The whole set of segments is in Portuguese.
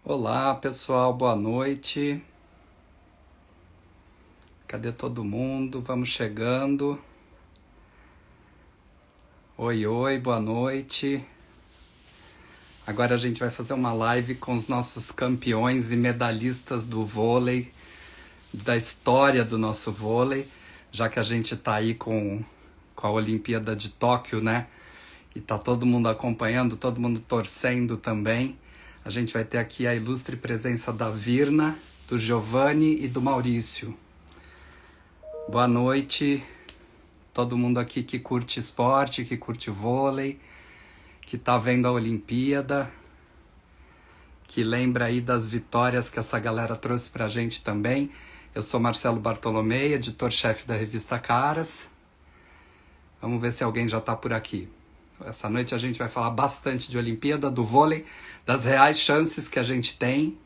Olá, pessoal, boa noite. Cadê todo mundo? Vamos chegando. Oi, oi, boa noite. Agora a gente vai fazer uma live com os nossos campeões e medalhistas do vôlei, da história do nosso vôlei, já que a gente tá aí com a Olimpíada de Tóquio, né? E tá todo mundo acompanhando, todo mundo torcendo também. A gente vai ter aqui a ilustre presença da Virna, do Giovanni e do Maurício. Boa noite, todo mundo aqui que curte esporte, que curte vôlei, que tá vendo a Olimpíada, que lembra aí das vitórias que essa galera trouxe pra gente também. Eu sou Marcelo Bartolomei, editor-chefe da revista Caras. Vamos ver se alguém já tá por aqui. Essa noite a gente vai falar bastante de Olimpíada, do vôlei, das reais chances que a gente tem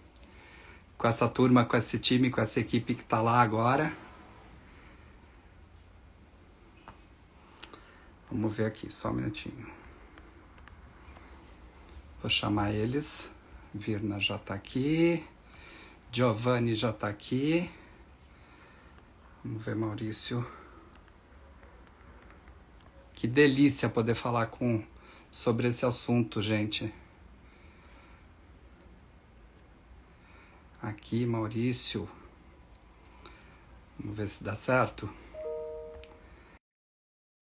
com essa turma, com esse time, com essa equipe que tá lá agora. Vamos ver aqui, só um minutinho. Vou chamar eles. Virna já tá aqui. Giovanni já tá aqui. Vamos ver, Maurício. Que delícia poder falar sobre esse assunto, gente. Aqui, Maurício. Vamos ver se dá certo.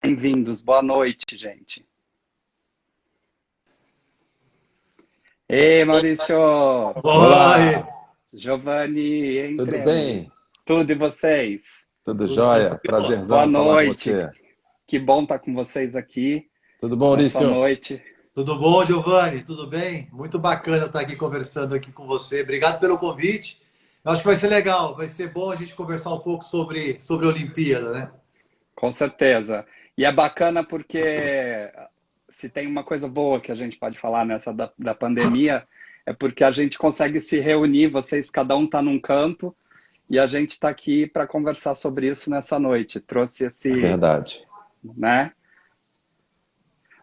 Bem-vindos, boa noite, gente. Ei, Maurício! Oi! Giovanni, entremos. Tudo bem? Tudo e vocês? Tudo jóia? Prazerzão Boa falar com noite. você. Que bom estar com vocês aqui. Tudo bom, Maurício? Boa noite. Tudo bom, Giovanni? Tudo bem? Muito bacana estar aqui conversando aqui com você. Obrigado pelo convite. Eu acho que vai ser legal, vai ser bom a gente conversar um pouco sobre a Olimpíada, né? Com certeza. E é bacana porque se tem uma coisa boa que a gente pode falar nessa da pandemia, é porque a gente consegue se reunir, vocês, cada um está num canto, e a gente está aqui para conversar sobre isso nessa noite. Trouxe esse... É verdade. Né?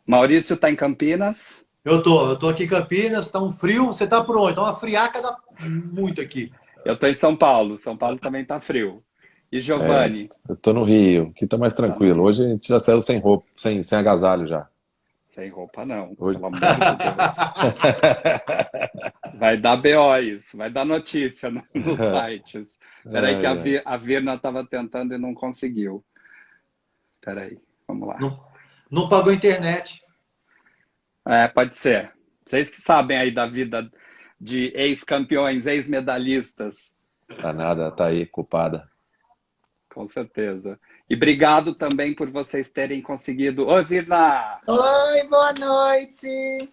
Maurício está em Campinas? Eu tô aqui em Campinas, tá um frio, você tá por onde? Tá uma friaca muito aqui. Eu estou em São Paulo. São Paulo também está frio. E Giovanni? Eu tô no Rio, que tá mais tranquilo. Hoje a gente já saiu sem roupa, sem agasalho já. Sem roupa não, Hoje... pelo amor de Deus. Vai dar BO isso, vai dar notícia nos sites. Peraí que a Virna estava tentando e não conseguiu. Peraí, vamos lá. Não pagou a internet. É, pode ser. Vocês que sabem aí da vida de ex-campeões, ex-medalhistas. Tá nada, tá aí, culpada. Com certeza. E obrigado também por vocês terem conseguido... Oi, Virna! Oi, boa noite!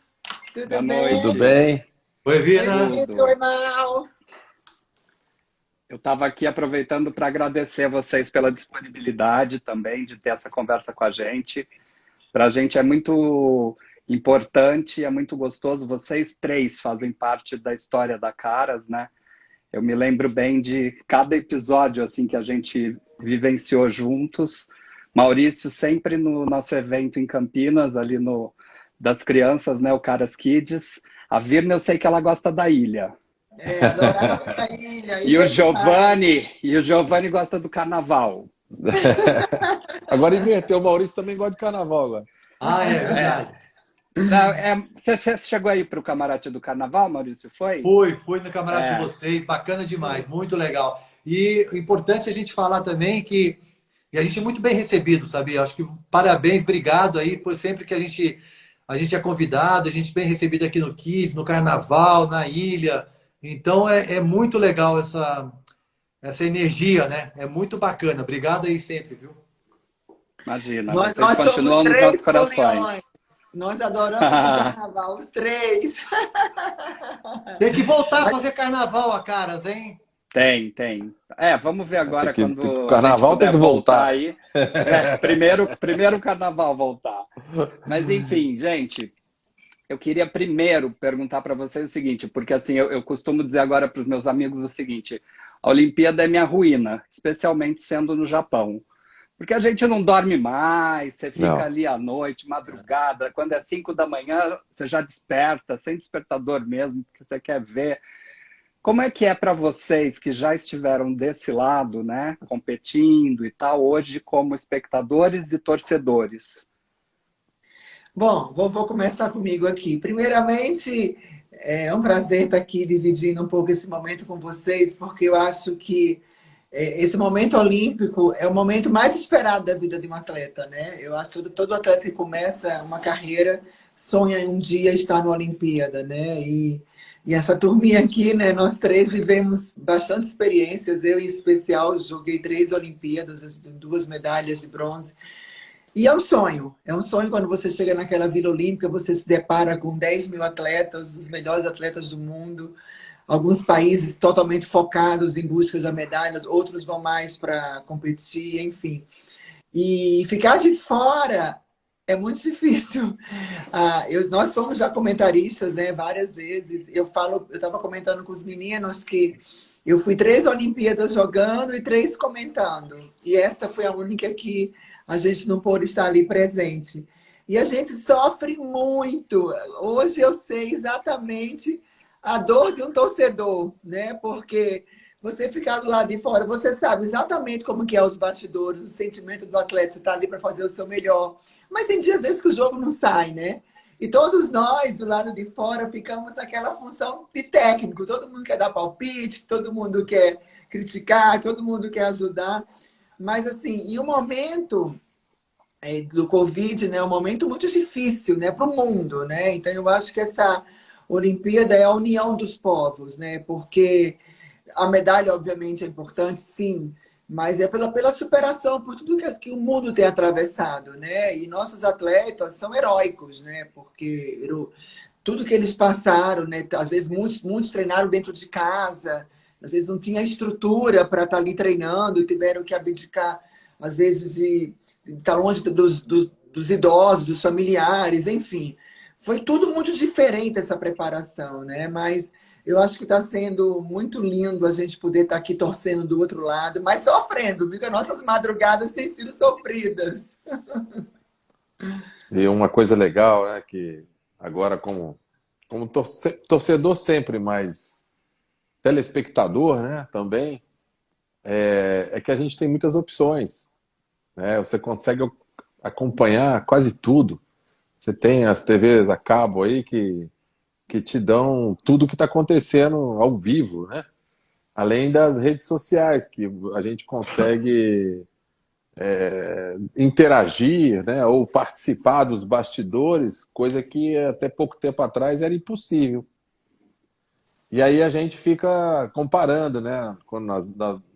Tudo Boa bem? noite. Tudo bem? Oi, Virna. Oi, Mal! Eu estava aqui aproveitando para agradecer a vocês pela disponibilidade também de ter essa conversa com a gente. Para a gente é muito importante, é muito gostoso. Vocês três fazem parte da história da Caras, né? Eu me lembro bem de cada episódio assim que a gente vivenciou juntos. Maurício sempre no nosso evento em Campinas, ali no das crianças, né? O Caras Kids. A Virna, eu sei que ela gosta da ilha. Adorava a ilha. E o Giovanni gosta do carnaval. Agora inverteu, o Maurício também gosta de carnaval agora. Ah, é verdade. Você chegou aí para o camarote do carnaval, Maurício? Foi? Fui no camarote de vocês, bacana demais, muito legal. E o importante é a gente falar também que a gente é muito bem recebido, sabia? Acho que parabéns, obrigado aí por sempre que a gente é convidado, a gente é bem recebido aqui no Kids, no Carnaval, na ilha. Então é muito legal essa energia, né? É muito bacana. Obrigado aí sempre, viu? Imagina, Nós vocês continuam somos nos nossos três corações. foliões. Nós adoramos o carnaval, os três. Tem que voltar a fazer carnaval, a Caras, hein? Tem. Vamos ver agora quando o carnaval a gente puder tem que voltar aí. Primeiro o carnaval voltar. Mas enfim, gente, eu queria primeiro perguntar para vocês o seguinte, porque assim, eu costumo dizer agora para os meus amigos o seguinte: a Olimpíada é minha ruína, especialmente sendo no Japão. Porque a gente não dorme mais, você fica Não. ali à noite, madrugada, quando é 5 da manhã, você já desperta, sem despertador mesmo, porque você quer ver. Como é que é para vocês que já estiveram desse lado, né, competindo e tal, hoje como espectadores e torcedores? Bom, vou começar comigo aqui. Primeiramente, é um prazer estar aqui dividindo um pouco esse momento com vocês, porque eu acho que esse momento olímpico é o momento mais esperado da vida de um atleta, né? Eu acho que todo atleta que começa uma carreira sonha em um dia estar na Olimpíada, né? E essa turminha aqui, né? Nós três vivemos bastante experiências. Eu, em especial, joguei 3 Olimpíadas, 2 medalhas de bronze. E é um sonho quando você chega naquela Vila Olímpica, você se depara com 10 mil atletas, os melhores atletas do mundo, alguns países totalmente focados em busca de medalhas, outros vão mais para competir, enfim. E ficar de fora é muito difícil. Nós fomos já comentaristas, né, várias vezes. Eu estava comentando com os meninos que eu fui 3 Olimpíadas jogando e 3 comentando. E essa foi a única que a gente não pôde estar ali presente. E a gente sofre muito. Hoje eu sei exatamente a dor de um torcedor, né? Porque você ficar do lado de fora, você sabe exatamente como que é os bastidores, o sentimento do atleta, você está ali para fazer o seu melhor. Mas tem dias, às vezes, que o jogo não sai, né? E todos nós, do lado de fora, ficamos naquela função de técnico. Todo mundo quer dar palpite, todo mundo quer criticar, todo mundo quer ajudar. Mas, assim, e o momento do Covid, né, é um momento muito difícil, né, para o mundo, né? Então, eu acho que essa Olimpíada é a união dos povos, né? Porque a medalha, obviamente, é importante, sim, mas é pela superação, por tudo que o mundo tem atravessado, né? E nossos atletas são heróicos, né? Porque tudo que eles passaram, né? Às vezes muitos treinaram dentro de casa, às vezes não tinha estrutura para estar ali treinando, tiveram que abdicar, às vezes, de estar longe dos idosos, dos familiares, enfim. Foi tudo muito diferente essa preparação, né? Mas eu acho que está sendo muito lindo a gente poder estar aqui torcendo do outro lado, mas sofrendo, porque as nossas madrugadas têm sido sofridas. E uma coisa legal, né, que agora como torcedor sempre, mas telespectador, né, também, é que a gente tem muitas opções, né? Você consegue acompanhar quase tudo. Você tem as TVs a cabo aí que te dão tudo o que está acontecendo ao vivo, né? Além das redes sociais, que a gente consegue interagir, né? Ou participar dos bastidores, coisa que até pouco tempo atrás era impossível. E aí a gente fica comparando, né?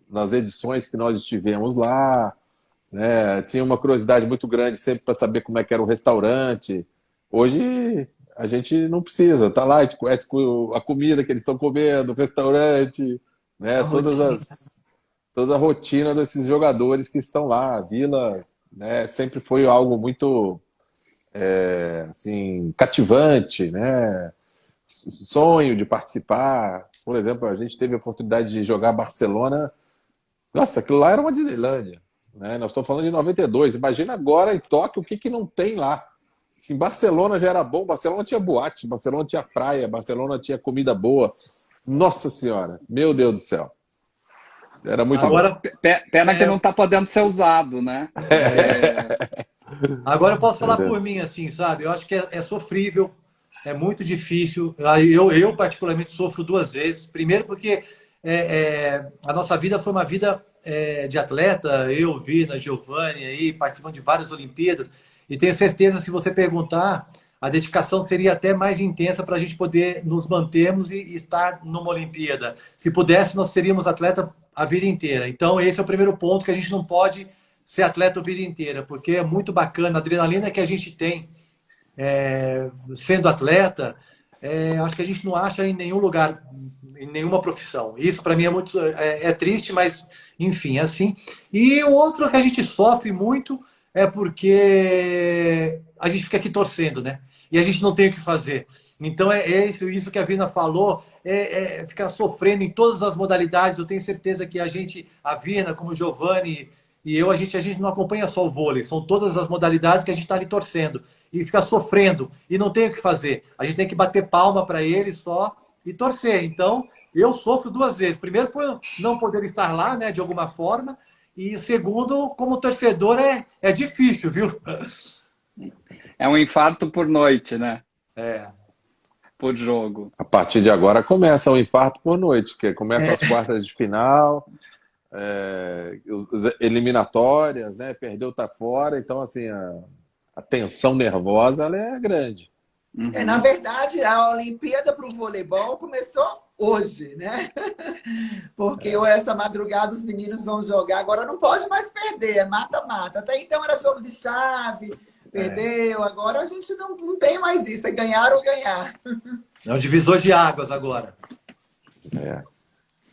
Nas edições que nós estivemos lá, né? Tinha uma curiosidade muito grande sempre para saber como é que era o restaurante. Hoje a gente não precisa, tá lá, a gente conhece a comida que eles estão comendo, o restaurante, né? A rotina. Toda a rotina desses jogadores que estão lá. A Vila, né, sempre foi algo muito assim, cativante, né? Sonho de participar. Por exemplo, a gente teve a oportunidade de jogar Barcelona. Nossa, aquilo lá era uma Disneylândia, né? Nós estamos falando de 92. Imagina agora em Tóquio o que não tem lá. Se em Barcelona já era bom, Barcelona tinha boate, Barcelona tinha praia, Barcelona tinha comida boa. Nossa Senhora, meu Deus do céu. Era muito Agora, bom. Pena que não está podendo ser usado, né? agora eu posso falar por mim, assim, sabe? Eu acho que é sofrível, é muito difícil. Eu particularmente, sofro 2 vezes. Primeiro porque a nossa vida foi uma vida de atleta. Eu, Vina, Giovanni, aí, participando de várias Olimpíadas. E tenho certeza, se você perguntar, a dedicação seria até mais intensa para a gente poder nos mantermos e estar numa Olimpíada. Se pudesse, nós seríamos atleta a vida inteira. Então, esse é o primeiro ponto, que a gente não pode ser atleta a vida inteira, porque é muito bacana. A adrenalina que a gente tem sendo atleta, acho que a gente não acha em nenhum lugar, em nenhuma profissão. Isso, para mim, é muito triste, mas, enfim, é assim. E o outro que a gente sofre muito é porque a gente fica aqui torcendo, né? E a gente não tem o que fazer. Então, isso que a Vina falou, ficar sofrendo em todas as modalidades. Eu tenho certeza que a Vina, como o Giovanni e a gente não acompanha só o vôlei, são todas as modalidades que a gente está ali torcendo e fica sofrendo e não tem o que fazer. A gente tem que bater palma para ele só e torcer. Então, eu sofro duas vezes. Primeiro, por não poder estar lá, né, de alguma forma, e segundo, como torcedor, é difícil, viu? É um infarto por noite, né? É. Por jogo. A partir de agora começa o infarto por noite, que começa as quartas de final, as eliminatórias, né? Perdeu, tá fora. Então, assim, a tensão nervosa ela é grande. Na verdade, a Olimpíada para o voleibol começou hoje, né? Porque essa madrugada os meninos vão jogar. Agora não pode mais perder, é mata-mata. Até então era jogo de chave, perdeu. Agora a gente não tem mais isso, é ganhar ou ganhar. É um divisor de águas agora.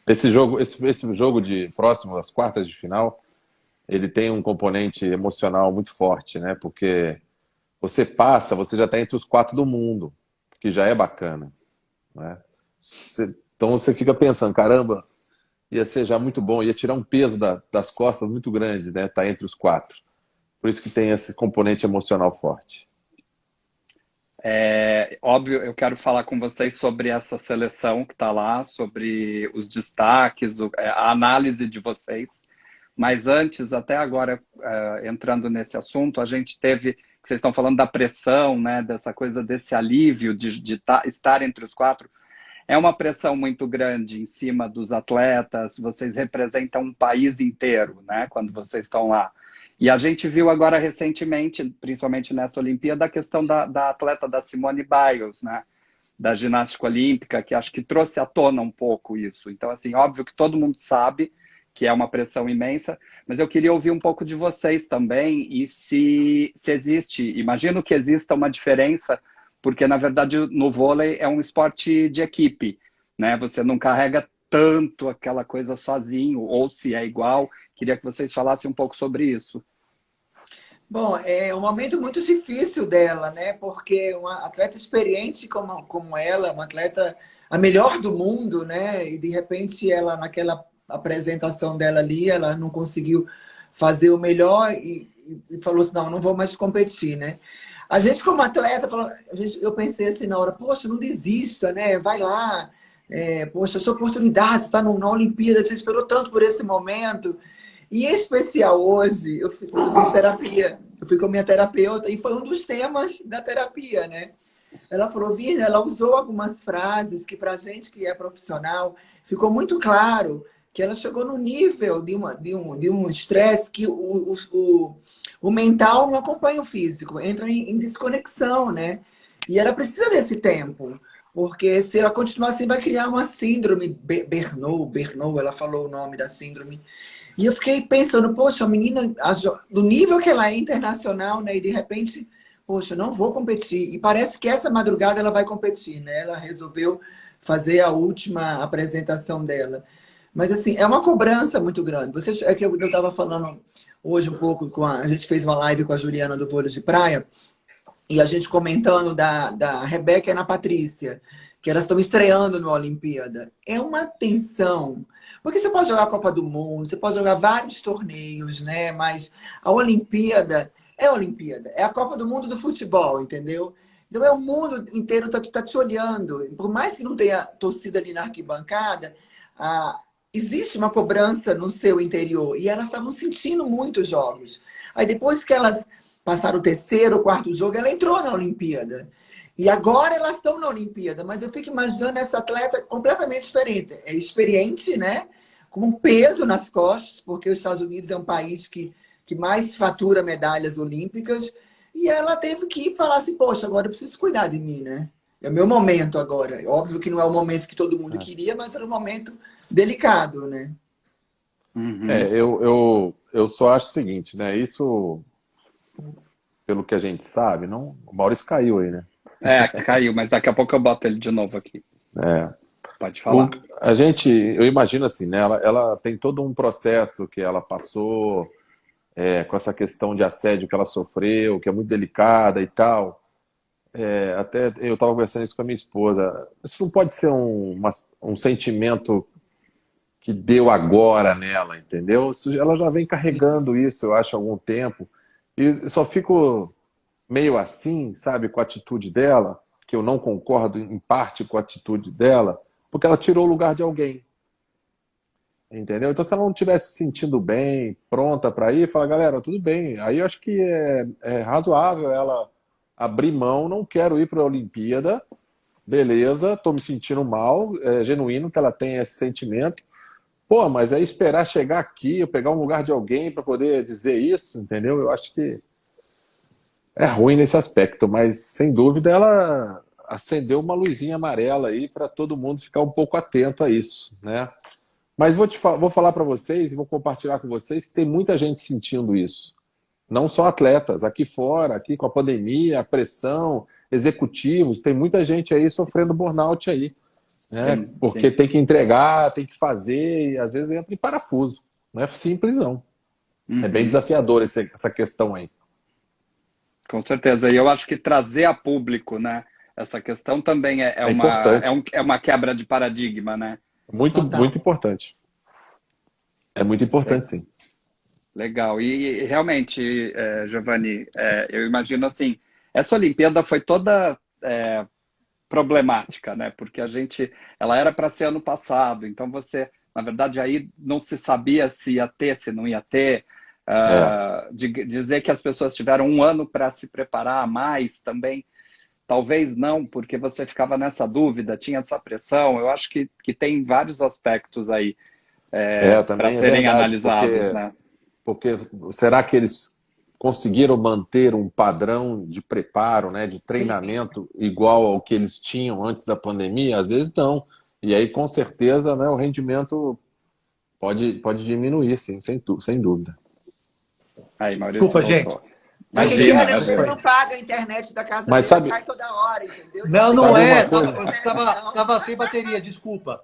Esse jogo de próximo às quartas de final, ele tem um componente emocional muito forte, né? Porque você já está entre os 4 do mundo, que já é bacana, né? Então você fica pensando, caramba, ia ser já muito bom, ia tirar um peso das costas muito grande, né? Tá entre os 4. Por isso que tem esse componente emocional forte. Óbvio, eu quero falar com vocês sobre essa seleção que está lá, sobre os destaques, a análise de vocês. Mas antes, até agora, entrando nesse assunto, a gente teve, que vocês estão falando da pressão, né, dessa coisa, desse alívio de estar entre os 4. É uma pressão muito grande em cima dos atletas, vocês representam um país inteiro, né, quando vocês estão lá. E a gente viu agora recentemente, principalmente nessa Olimpíada, a questão da atleta da Simone Biles, né, da ginástica olímpica, que acho que trouxe à tona um pouco isso. Então, assim, óbvio que todo mundo sabe que é uma pressão imensa, mas eu queria ouvir um pouco de vocês também e se existe, imagino que exista uma diferença, porque na verdade no vôlei é um esporte de equipe, né? Você não carrega tanto aquela coisa sozinho, ou se é igual. Queria que vocês falassem um pouco sobre isso. Bom, é um momento muito difícil dela, né? Porque uma atleta experiente como ela, uma atleta a melhor do mundo, né? E de repente ela naquela apresentação dela ali, ela não conseguiu fazer o melhor e falou assim, não vou mais competir, né? A gente como atleta, eu pensei assim na hora, poxa, não desista, né? Vai lá, poxa, a sua oportunidade, você está na Olimpíada, você esperou tanto por esse momento. E em especial hoje, eu fiz terapia, eu fui com a minha terapeuta e foi um dos temas da terapia, né? Ela falou, Virna, ela usou algumas frases que pra gente que é profissional, ficou muito claro que ela chegou no nível de um estresse que o mental não acompanha o físico, entra em desconexão, né? E ela precisa desse tempo, porque se ela continuar assim, vai criar uma síndrome, Bernoulli, ela falou o nome da síndrome. E eu fiquei pensando, poxa, a menina, do nível que ela é internacional, né? E de repente, poxa, não vou competir. E parece que essa madrugada ela vai competir, né? Ela resolveu fazer a última apresentação dela. Mas, assim, é uma cobrança muito grande. É que eu estava falando hoje um pouco, a gente fez uma live com a Juliana do Vôlei de Praia, e a gente comentando da Rebeca e Ana Patrícia, que elas estão estreando na Olimpíada. É uma tensão. Porque você pode jogar a Copa do Mundo, você pode jogar vários torneios, né? Mas a Olimpíada é a Olimpíada. É a Copa do Mundo do futebol, entendeu? Então é o mundo inteiro tá te olhando. Por mais que não tenha torcida ali na arquibancada, existe uma cobrança no seu interior. E elas estavam sentindo muitos jogos. Aí depois que elas passaram o terceiro, o quarto jogo, ela entrou na Olimpíada. E agora elas estão na Olimpíada. Mas eu fico imaginando essa atleta completamente diferente. É experiente, né? Com um peso nas costas, porque os Estados Unidos é um país que mais fatura medalhas olímpicas. E ela teve que falar assim, poxa, agora eu preciso cuidar de mim, né? É o meu momento agora. Óbvio que não é o momento que todo mundo queria, mas era um momento delicado, né? Uhum. Eu só acho o seguinte, né? Isso, pelo que a gente sabe, não... o Maurício caiu aí, né? Caiu, mas daqui a pouco eu boto ele de novo aqui. Pode falar. Eu imagino assim, né? Ela tem todo um processo que ela passou, com essa questão de assédio que ela sofreu, que é muito delicada e tal. Até eu estava conversando isso com a minha esposa. Isso não pode ser um sentimento que deu agora nela, entendeu? Ela já vem carregando isso, eu acho, há algum tempo. E eu só fico meio assim, sabe, com a atitude dela, que eu não concordo em parte com a atitude dela, porque ela tirou o lugar de alguém. Entendeu? Então, se ela não estivesse se sentindo bem, pronta para ir, fala, galera, tudo bem. Aí eu acho que é razoável ela abrir mão, não quero ir para a Olimpíada, beleza, tô me sentindo mal, é genuíno que ela tenha esse sentimento. Pô, mas é esperar chegar aqui, eu pegar um lugar de alguém para poder dizer isso, entendeu? Eu acho que é ruim nesse aspecto, mas sem dúvida ela acendeu uma luzinha amarela aí para todo mundo ficar um pouco atento a isso, né? Mas vou falar para vocês e vou compartilhar com vocês que tem muita gente sentindo isso. Não só atletas, aqui fora, aqui com a pandemia, a pressão, executivos, tem muita gente aí sofrendo burnout aí, né? Sim, Porque sim. tem que entregar, tem que fazer, e às vezes entra em parafuso. Não é simples, não. É bem Uhum. desafiador essa questão aí. Com certeza. E eu acho que trazer a público, né, essa questão também É importante. é uma quebra de paradigma, né? Muito, Total. muito importante. É muito importante, sim. Legal. E realmente, Giovanni, eu imagino assim, essa Olimpíada foi toda problemática, né? Porque ela era para ser ano passado, então você, na verdade, aí não se sabia se ia ter, se não ia ter. É. Dizer que as pessoas tiveram um ano para se preparar a mais também, talvez não, porque você ficava nessa dúvida, tinha essa pressão. Eu acho que tem vários aspectos aí para Também é serem verdade, analisados, né? porque será que eles conseguiram manter um padrão de preparo, né, de treinamento igual ao que eles tinham antes da pandemia? Às vezes não. E aí, com certeza, né, o rendimento pode diminuir, sim, sem dúvida. Aí, Maurício Desculpa, gente. voltou. Só que Imagina, aqui a imagina. Alemanha não paga a internet da casa Mas dele, sabe, cai toda hora, entendeu? Então Não, tem não sabe que uma é. coisa? Sem bateria, desculpa.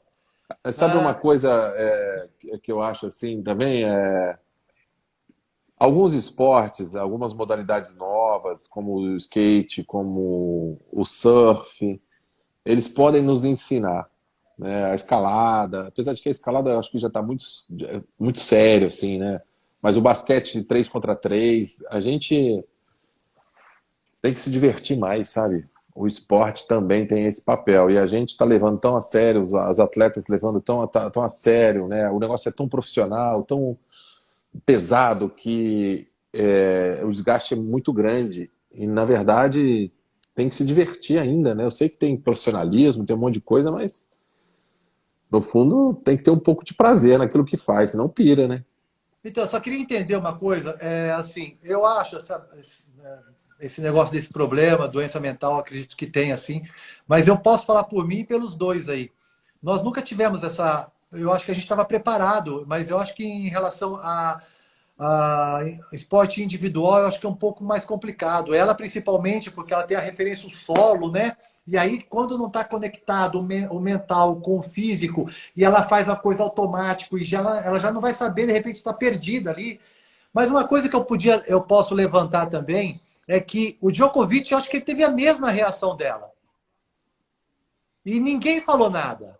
Sabe uma Ah, coisa que eu acho assim também? Alguns esportes, algumas modalidades novas, como o skate, como o surf, eles podem nos ensinar, né? A escalada, apesar de que a escalada eu acho que já está muito sério, assim, né? Mas o basquete de 3 contra 3, a gente tem que se divertir mais, sabe? O esporte também tem esse papel. E a gente está levando tão a sério, os atletas levando tão a sério, né? O negócio é tão profissional, tão pesado que o desgaste é muito grande. E, na verdade, tem que se divertir ainda, né? Eu sei que tem profissionalismo, tem um monte de coisa, mas no fundo tem que ter um pouco de prazer naquilo que faz, senão pira, né? então, eu só queria entender uma coisa. Assim, eu acho esse negócio desse problema, doença mental, acredito que tem, assim, mas eu posso falar por mim e pelos dois aí. Nós nunca tivemos essa. Eu acho que a gente estava preparado, mas eu acho que em relação a esporte individual, eu acho que é um pouco mais complicado. Ela, principalmente, porque ela tem a referência o solo, né? E aí, quando não está conectado o mental com o físico, e ela faz a coisa automático, e ela já não vai saber, de repente está perdida ali. Mas uma coisa que eu posso levantar também é que o Djokovic, eu acho que ele teve a mesma reação dela. E ninguém falou nada.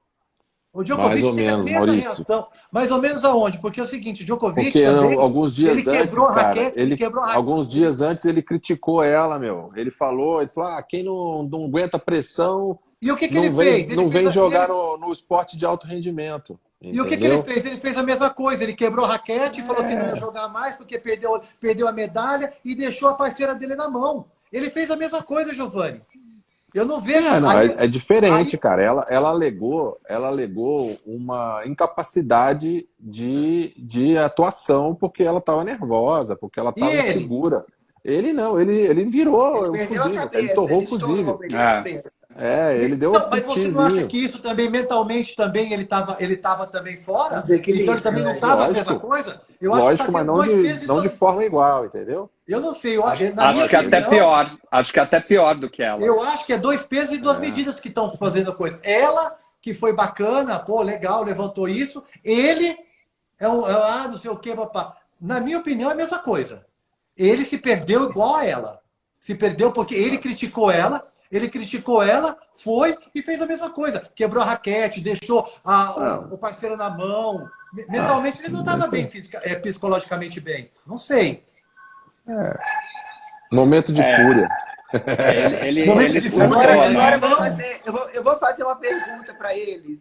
O Mais Djokovic ou teve a menos, mesma Maurício. reação. Mais ou menos aonde? Porque é o seguinte, o Djokovic Porque também, alguns ele dias quebrou antes, a cara, raquete, ele quebrou a raquete. alguns dias antes ele criticou ela, meu. Ele falou, quem não aguenta pressão E o que ele fez? não vem jogar no esporte de alto rendimento, E o que ele entendeu? fez? Ele fez a mesma coisa. Ele quebrou a raquete, falou que não ia jogar mais porque perdeu a medalha e deixou a parceira dele na mão. Ele fez a mesma coisa, Giovanni. Eu não vejo. Não, é diferente, Aí, cara. Ela alegou uma incapacidade de atuação porque ela estava nervosa, porque ela e estava ele? insegura. Ele não, ele virou Ele um perdeu a fusível, ele cabeça, torrou ele o estourou, fusível. perdeu a cabeça. Ele deu um Então, mas você não acha pitizinho. que isso também, mentalmente, também ele tava também Um fora? Então ele desequilíbrio, também não né? estava a mesma Lógico, coisa? Eu acho que está lógico, mas tendo dois pesos e não de duas. forma igual, entendeu? Eu não sei, na minha Acho que até opinião, pior. Acho que até pior do que ela. eu acho que é dois pesos e duas medidas que estão fazendo a coisa. Ela, que foi bacana, pô, legal, levantou isso. Ele não sei o quê, papá. Na minha opinião, é a mesma coisa. Ele se perdeu igual a ela. Se perdeu porque ele criticou ela. Ele criticou ela, foi e fez a mesma coisa. Quebrou a raquete, deixou o parceiro na mão. Mentalmente ele não estava bem, psicologicamente bem. Não sei. Momento de fúria. Ele surtou, Agora né? eu vou fazer uma pergunta para eles.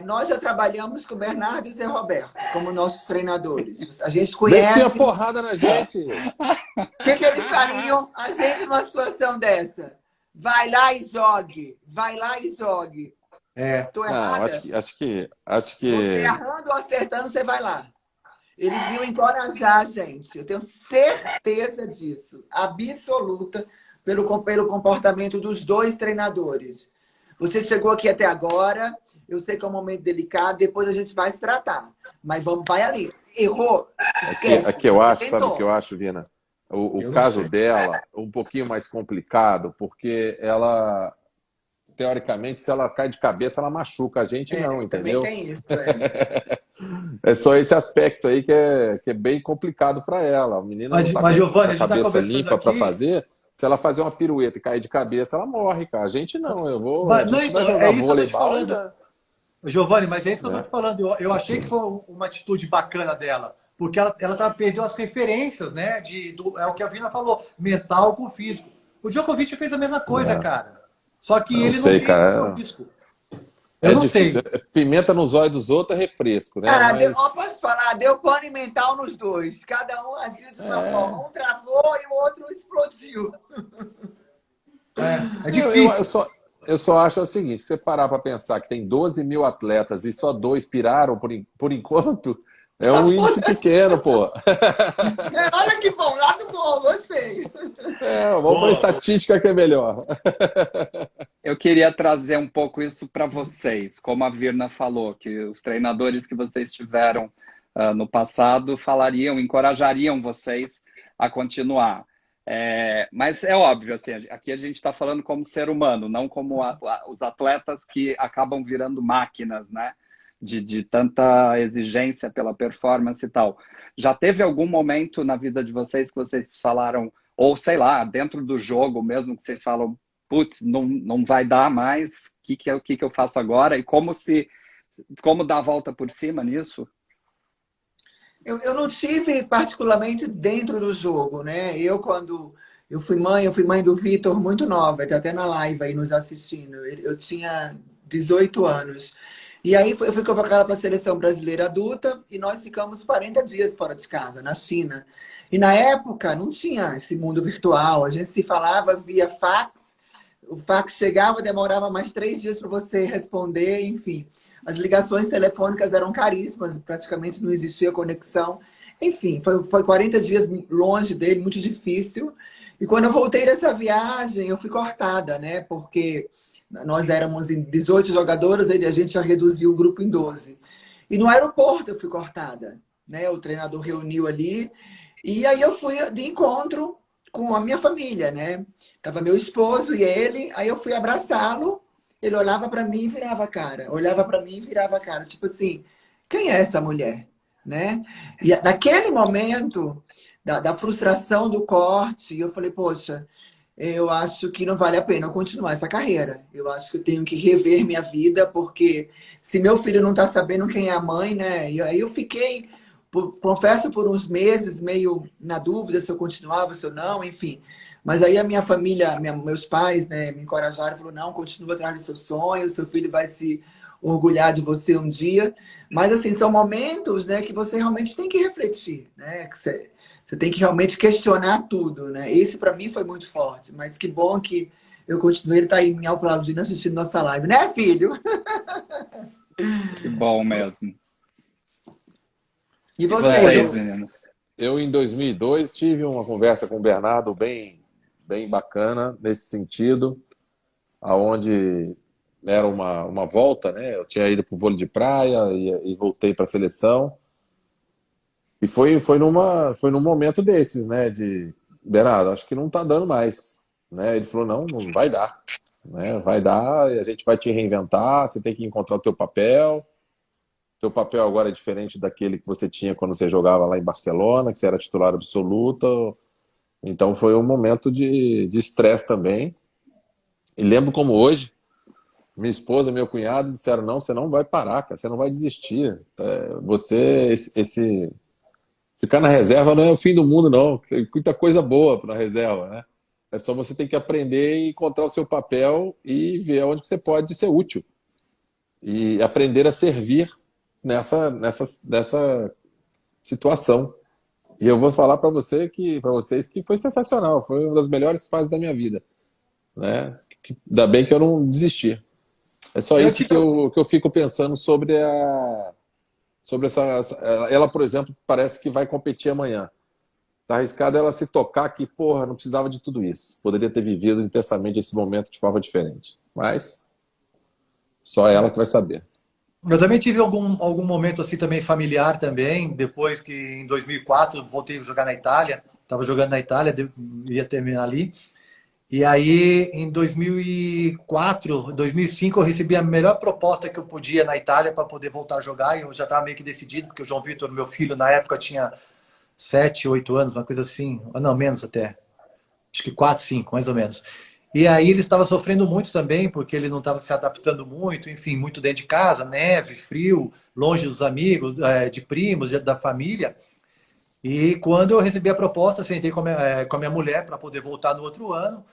Nós já trabalhamos com o Bernardo e Zé Roberto como nossos treinadores. A gente conhece. Descia a porrada na gente. O que eles fariam a gente numa situação dessa? Vai lá e jogue. Vai lá e jogue. Tô errada? Acho que... Você errando ou acertando, você vai lá. Eles iam encorajar a gente. Eu tenho certeza disso. Absoluta pelo comportamento dos dois treinadores. Você chegou aqui até agora. Eu sei que é um momento delicado. Depois a gente vai se tratar. Mas vai ali. Errou. Esquece. Aqui eu acho, sabe o que eu acho, Vina? O caso dela, um pouquinho mais complicado, porque ela, teoricamente, se ela cai de cabeça, ela machuca a gente, não, entendeu? Também tem isso, É só esse aspecto aí que é bem complicado para ela. A menina não tá Giovanni, com a cabeça tá limpa para aqui... fazer. Se ela fazer uma pirueta e cair de cabeça, ela morre, cara. A gente não, a gente Não, vai jogar isso vôlei. que eu tô te falando. Giovanni, mas é isso que eu tô te falando. Eu achei que foi uma atitude bacana dela, porque ela perdeu as referências, né? É o que a Vina falou, mental com físico. O Djokovic fez a mesma coisa, cara. Só que ele não tem o risco. Eu não sei. Pimenta nos olhos dos outros é refresco, né? Posso falar? Deu pane mental nos dois. Cada um agiu de uma forma. Um travou e o outro explodiu. É difícil. Eu só acho o seguinte, se você parar para pensar que tem 12 mil atletas e só 2 piraram por enquanto, é um índice pequeno, pô. Olha que bom, lado bom, gostei. Vamos para a estatística que é melhor. Eu queria trazer um pouco isso para vocês, como a Virna falou, que os treinadores que vocês tiveram no passado encorajariam vocês a continuar. Mas é óbvio, assim, aqui a gente está falando como ser humano, não como os atletas que acabam virando máquinas, né? De tanta exigência pela performance e tal. Já teve algum momento na vida de vocês que vocês falaram, ou sei lá, dentro do jogo mesmo, que vocês falam, putz, não vai dar mais, o que eu faço agora? E como dar a volta por cima nisso? Eu não tive particularmente dentro do jogo, né? Quando eu fui mãe do Vitor muito nova, tá até na live aí nos assistindo. Eu tinha 18 anos. E aí eu fui convocada para a seleção brasileira adulta e nós ficamos 40 dias fora de casa, na China. E na época não tinha esse mundo virtual, a gente se falava via fax, o fax chegava, demorava mais 3 dias para você responder, enfim. As ligações telefônicas eram caríssimas, praticamente não existia conexão. Enfim, foi 40 dias longe dele, muito difícil. E quando eu voltei dessa viagem, eu fui cortada, né? Porque nós éramos em 18 jogadoras, a gente já reduziu o grupo em 12. E no aeroporto eu fui cortada, né? O treinador reuniu ali. E aí eu fui de encontro com a minha família, né? Tava meu esposo e ele, aí eu fui abraçá-lo. Ele olhava para mim e virava a cara. Olhava para mim e virava a cara. Tipo assim, quem é essa mulher? Né? E naquele momento da frustração do corte, eu falei, poxa, eu acho que não vale a pena eu continuar essa carreira. Eu acho que eu tenho que rever minha vida, porque se meu filho não está sabendo quem é a mãe, né? E aí eu fiquei, confesso, por uns meses, meio na dúvida se eu continuava, se eu não, enfim. Mas aí a minha família, meus pais, né, me encorajaram, falaram, não, continua atrás do seu sonho, seu filho vai se orgulhar de você um dia. Mas, assim, são momentos, né, que você realmente tem que refletir, né? Que você tem que realmente questionar tudo, né? Esse, para mim, foi muito forte. Mas que bom que eu continuei, ele está aí me aplaudindo, assistindo nossa live. Né, filho? Que bom mesmo. E você? Eu, em 2002, tive uma conversa com o Bernardo bem bacana nesse sentido, aonde era uma volta, né? Eu tinha ido para o vôlei de praia e voltei para a seleção. E foi num momento desses, né? De Bernardo, acho que não está dando mais, né? Ele falou, não vai dar, né? Vai dar e a gente vai te reinventar, você tem que encontrar o teu papel. Teu papel agora é diferente daquele que você tinha quando você jogava lá em Barcelona, que você era titular absoluta. Então foi um momento de estresse também. E lembro como hoje, minha esposa, meu cunhado disseram, não, você não vai parar, cara, você não vai desistir. Ficar na reserva não é o fim do mundo, não. Tem muita coisa boa na reserva, né? É só você ter que aprender e encontrar o seu papel e ver onde você pode ser útil. E aprender a servir nessa situação. E eu vou falar para vocês que foi sensacional, foi uma das melhores fases da minha vida, né? Ainda bem que eu não desisti. É só isso que eu fico pensando sobre ela, por exemplo, parece que vai competir amanhã. Tá arriscado ela se tocar que, porra, não precisava de tudo isso. Poderia ter vivido intensamente esse momento de forma diferente. Mas só ela que vai saber. Eu também tive algum momento assim também familiar também, depois que em 2004 eu voltei a jogar na Itália, estava jogando na Itália, ia terminar ali. E aí em 2004, 2005 eu recebi a melhor proposta que eu podia na Itália para poder voltar a jogar, e eu já estava meio que decidido, porque o João Vitor, meu filho, na época tinha 7, 8 anos, uma coisa assim, não, menos até, acho que 4, 5, mais ou menos. E aí ele estava sofrendo muito também, porque ele não estava se adaptando muito, enfim, muito dentro de casa, neve, frio, longe dos amigos, de primos, da família. E quando eu recebi a proposta, sentei com a minha mulher para poder voltar no outro ano.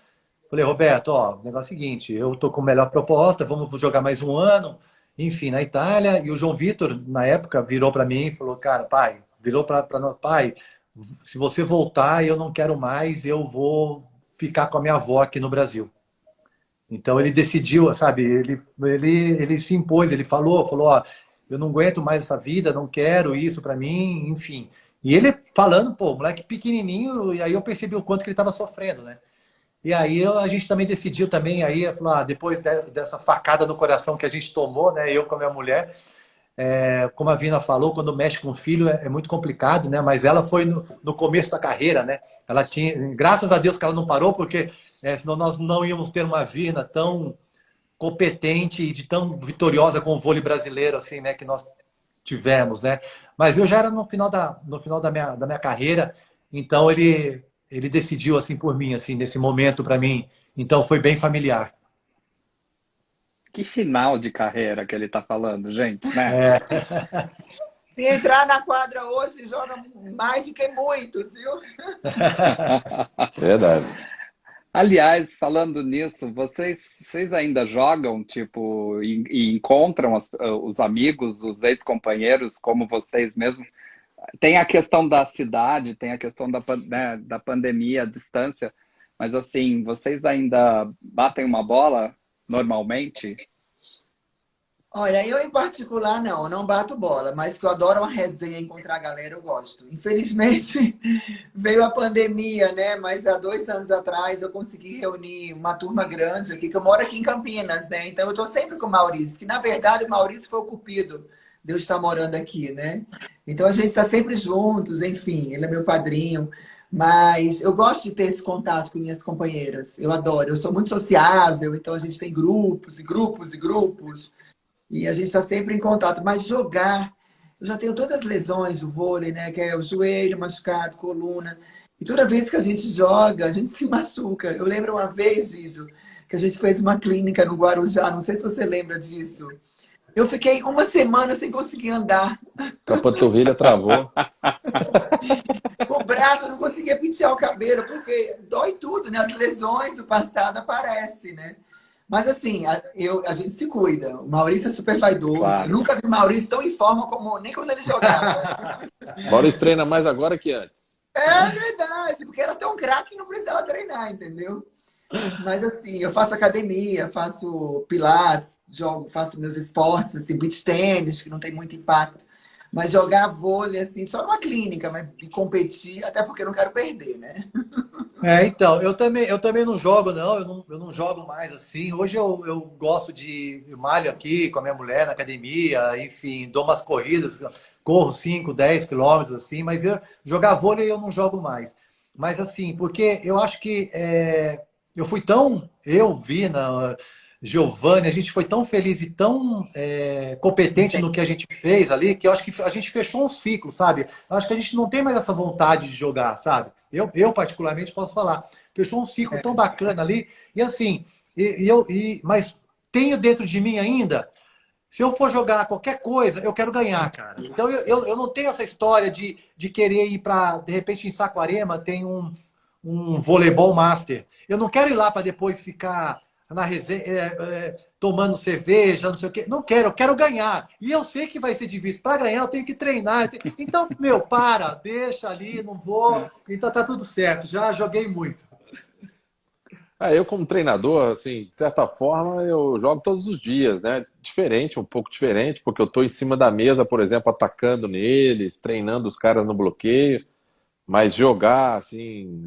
Falei, Roberto, ó, o negócio é o seguinte, eu tô com a melhor proposta, vamos jogar mais um ano, enfim, na Itália. E o João Vitor, na época, virou para mim e falou, cara, pai, virou para nós, pai, se você voltar, eu não quero mais, eu vou ficar com a minha avó aqui no Brasil. Então ele decidiu, sabe, ele se impôs, ele falou, ó, eu não aguento mais essa vida, não quero isso para mim, enfim. E ele falando, pô, moleque pequenininho, e aí eu percebi o quanto que ele estava sofrendo, né? E aí a gente também decidiu também, aí, depois dessa facada no coração que a gente tomou, né, eu com a minha mulher, como a Vina falou, quando mexe com o filho é muito complicado, né? Mas ela foi no começo da carreira, né? Ela tinha, graças a Deus que ela não parou, porque senão nós não íamos ter uma Vina tão competente e de tão vitoriosa com o vôlei brasileiro, assim, né? Que nós tivemos, né? Mas eu já era no final da minha carreira, então ele decidiu assim por mim, assim, nesse momento para mim. Então foi bem familiar. Que final de carreira que ele tá falando, gente, né? Se entrar na quadra hoje, joga mais do que muitos, viu? Verdade. Aliás, falando nisso, vocês ainda jogam, tipo, e encontram os amigos, os ex-companheiros, como vocês mesmos? Tem a questão da cidade, tem a questão da pandemia, a distância, mas assim, vocês ainda batem uma bola normalmente? Olha, eu em particular não bato bola, mas que eu adoro uma resenha, encontrar a galera, eu gosto. Infelizmente, veio a pandemia, né? Mas há 2 anos atrás eu consegui reunir uma turma grande aqui, que eu moro aqui em Campinas, né? Então eu tô sempre com o Maurício, que na verdade o Maurício foi o cupido de eu estar morando aqui, né? Então a gente está sempre juntos, enfim, ele é meu padrinho. Mas eu gosto de ter esse contato com minhas companheiras. Eu adoro, eu sou muito sociável, então a gente tem grupos e grupos e grupos. E a gente está sempre em contato. Mas jogar, eu já tenho todas as lesões do vôlei, né? Que é o joelho machucado, coluna. E toda vez que a gente joga, a gente se machuca. Eu lembro uma vez, Giso, que a gente fez uma clínica no Guarujá. Não sei se você lembra disso. Eu fiquei 1 semana sem conseguir andar. Com a panturrilha travou. O braço, eu não conseguia pentear o cabelo, porque dói tudo, né? As lesões do passado aparecem, né? Mas assim, a gente se cuida. O Maurício é super vaidoso. Claro. Eu nunca vi o Maurício tão em forma como nem quando ele jogava. Maurício treina mais agora que antes. É verdade, porque era tão craque que não precisava treinar, entendeu? Mas assim, eu faço academia, faço pilates, faço meus esportes, assim, beach tênis, que não tem muito impacto. Mas jogar vôlei, assim, só numa clínica, mas e competir, até porque eu não quero perder, né? Então, eu também não jogo, não. Eu não jogo mais assim. Hoje eu gosto eu malho aqui com a minha mulher na academia, enfim, dou umas corridas, corro 5, 10 quilômetros, assim, mas jogar vôlei eu não jogo mais. Mas assim, porque eu acho que eu vi na Giovanni, a gente foi tão feliz e tão competente no que a gente fez ali, que eu acho que a gente fechou um ciclo, sabe? Eu acho que a gente não tem mais essa vontade de jogar, sabe? Eu particularmente posso falar, fechou um ciclo tão bacana ali, e assim, Mas tenho dentro de mim ainda, se eu for jogar qualquer coisa, eu quero ganhar, cara. Então eu não tenho essa história de querer ir para, de repente, em Saquarema tem um voleibol master. Eu não quero ir lá para depois ficar na resenha, tomando cerveja, não sei o quê. Não quero, eu quero ganhar. E eu sei que vai ser difícil. Para ganhar, eu tenho que treinar. Então, deixa ali, não vou. Então tá tudo certo. Já joguei muito. Eu como treinador, assim, de certa forma, eu jogo todos os dias, né? Diferente, um pouco diferente, porque eu estou em cima da mesa, por exemplo, atacando neles, treinando os caras no bloqueio, mas jogar, assim,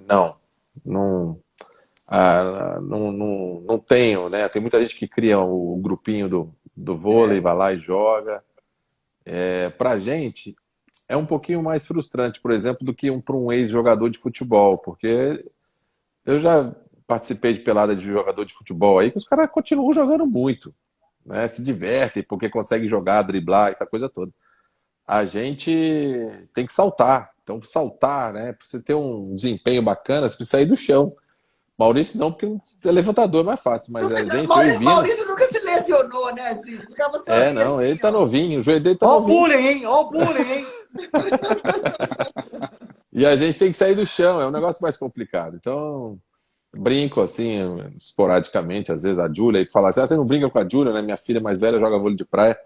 não, não tenho, né? Tem muita gente que cria o grupinho do vôlei, vai lá e joga. Pra gente, é um pouquinho mais frustrante, por exemplo, do que para um ex-jogador de futebol, porque eu já participei de pelada de jogador de futebol aí, que os caras continuam jogando muito, né? Se divertem porque conseguem jogar, driblar, essa coisa toda. A gente tem que saltar. Então, saltar, né? Para você ter um desempenho bacana, você precisa sair do chão. Maurício não, porque é levantador é mais fácil, mas a gente, eu e Vina... Maurício nunca se lesionou, né, gente? Ficava só ali não, assim, ele tá novinho, o joelho dele tá Ó o novinho. bullying, hein? Ó o bullying, hein? E a gente tem que sair do chão, é um negócio mais complicado. Então, brinco assim, esporadicamente, às vezes a Júlia aí fala assim, você não brinca com a Júlia, né? Minha filha mais velha joga vôlei de praia.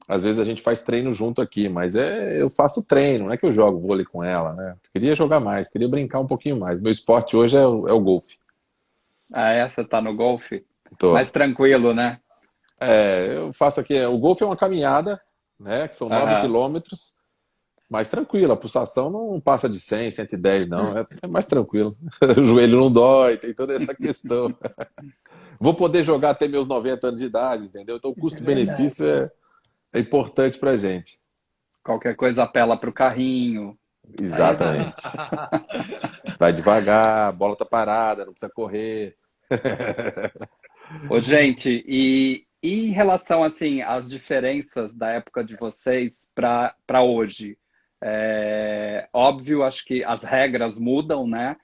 Às vezes a gente faz treino junto aqui, mas eu faço treino, não é que eu jogo vôlei com ela, né? Queria jogar mais, queria brincar um pouquinho mais. Meu esporte hoje é o golfe. Você tá no golfe? Tô. Mais tranquilo, né? Eu faço aqui, o golfe é uma caminhada, né? Que são 9 quilômetros, mais tranquilo, a pulsação não passa de 100, 110, não, é mais tranquilo. O joelho não dói, tem toda essa questão. Vou poder jogar até meus 90 anos de idade, entendeu? Então o custo-benefício é importante pra gente. Qualquer coisa apela pro carrinho. Exatamente. Vai devagar, a bola tá parada, não precisa correr. Ô, gente, e em relação assim às diferenças da época de vocês para hoje, óbvio, acho que as regras mudam, né?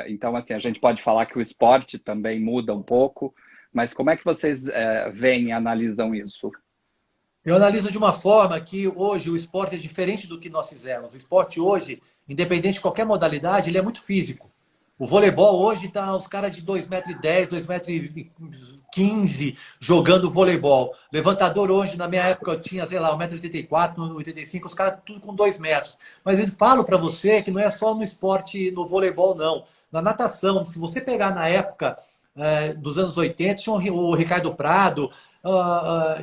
Então, assim, a gente pode falar que o esporte também muda um pouco, mas como é que vocês veem e analisam isso? Eu analiso de uma forma que hoje o esporte é diferente do que nós fizemos. O esporte hoje, independente de qualquer modalidade, ele é muito físico. O voleibol hoje tá os caras de 2,10 m, 2,15 m jogando voleibol. Levantador hoje, na minha época, eu tinha, sei lá, 1,84 m, 1,85 m, os caras tudo com 2 metros. Mas eu falo para você que não é só no esporte, no voleibol, não. Na natação, se você pegar na época dos anos 80, tinha o Ricardo Prado,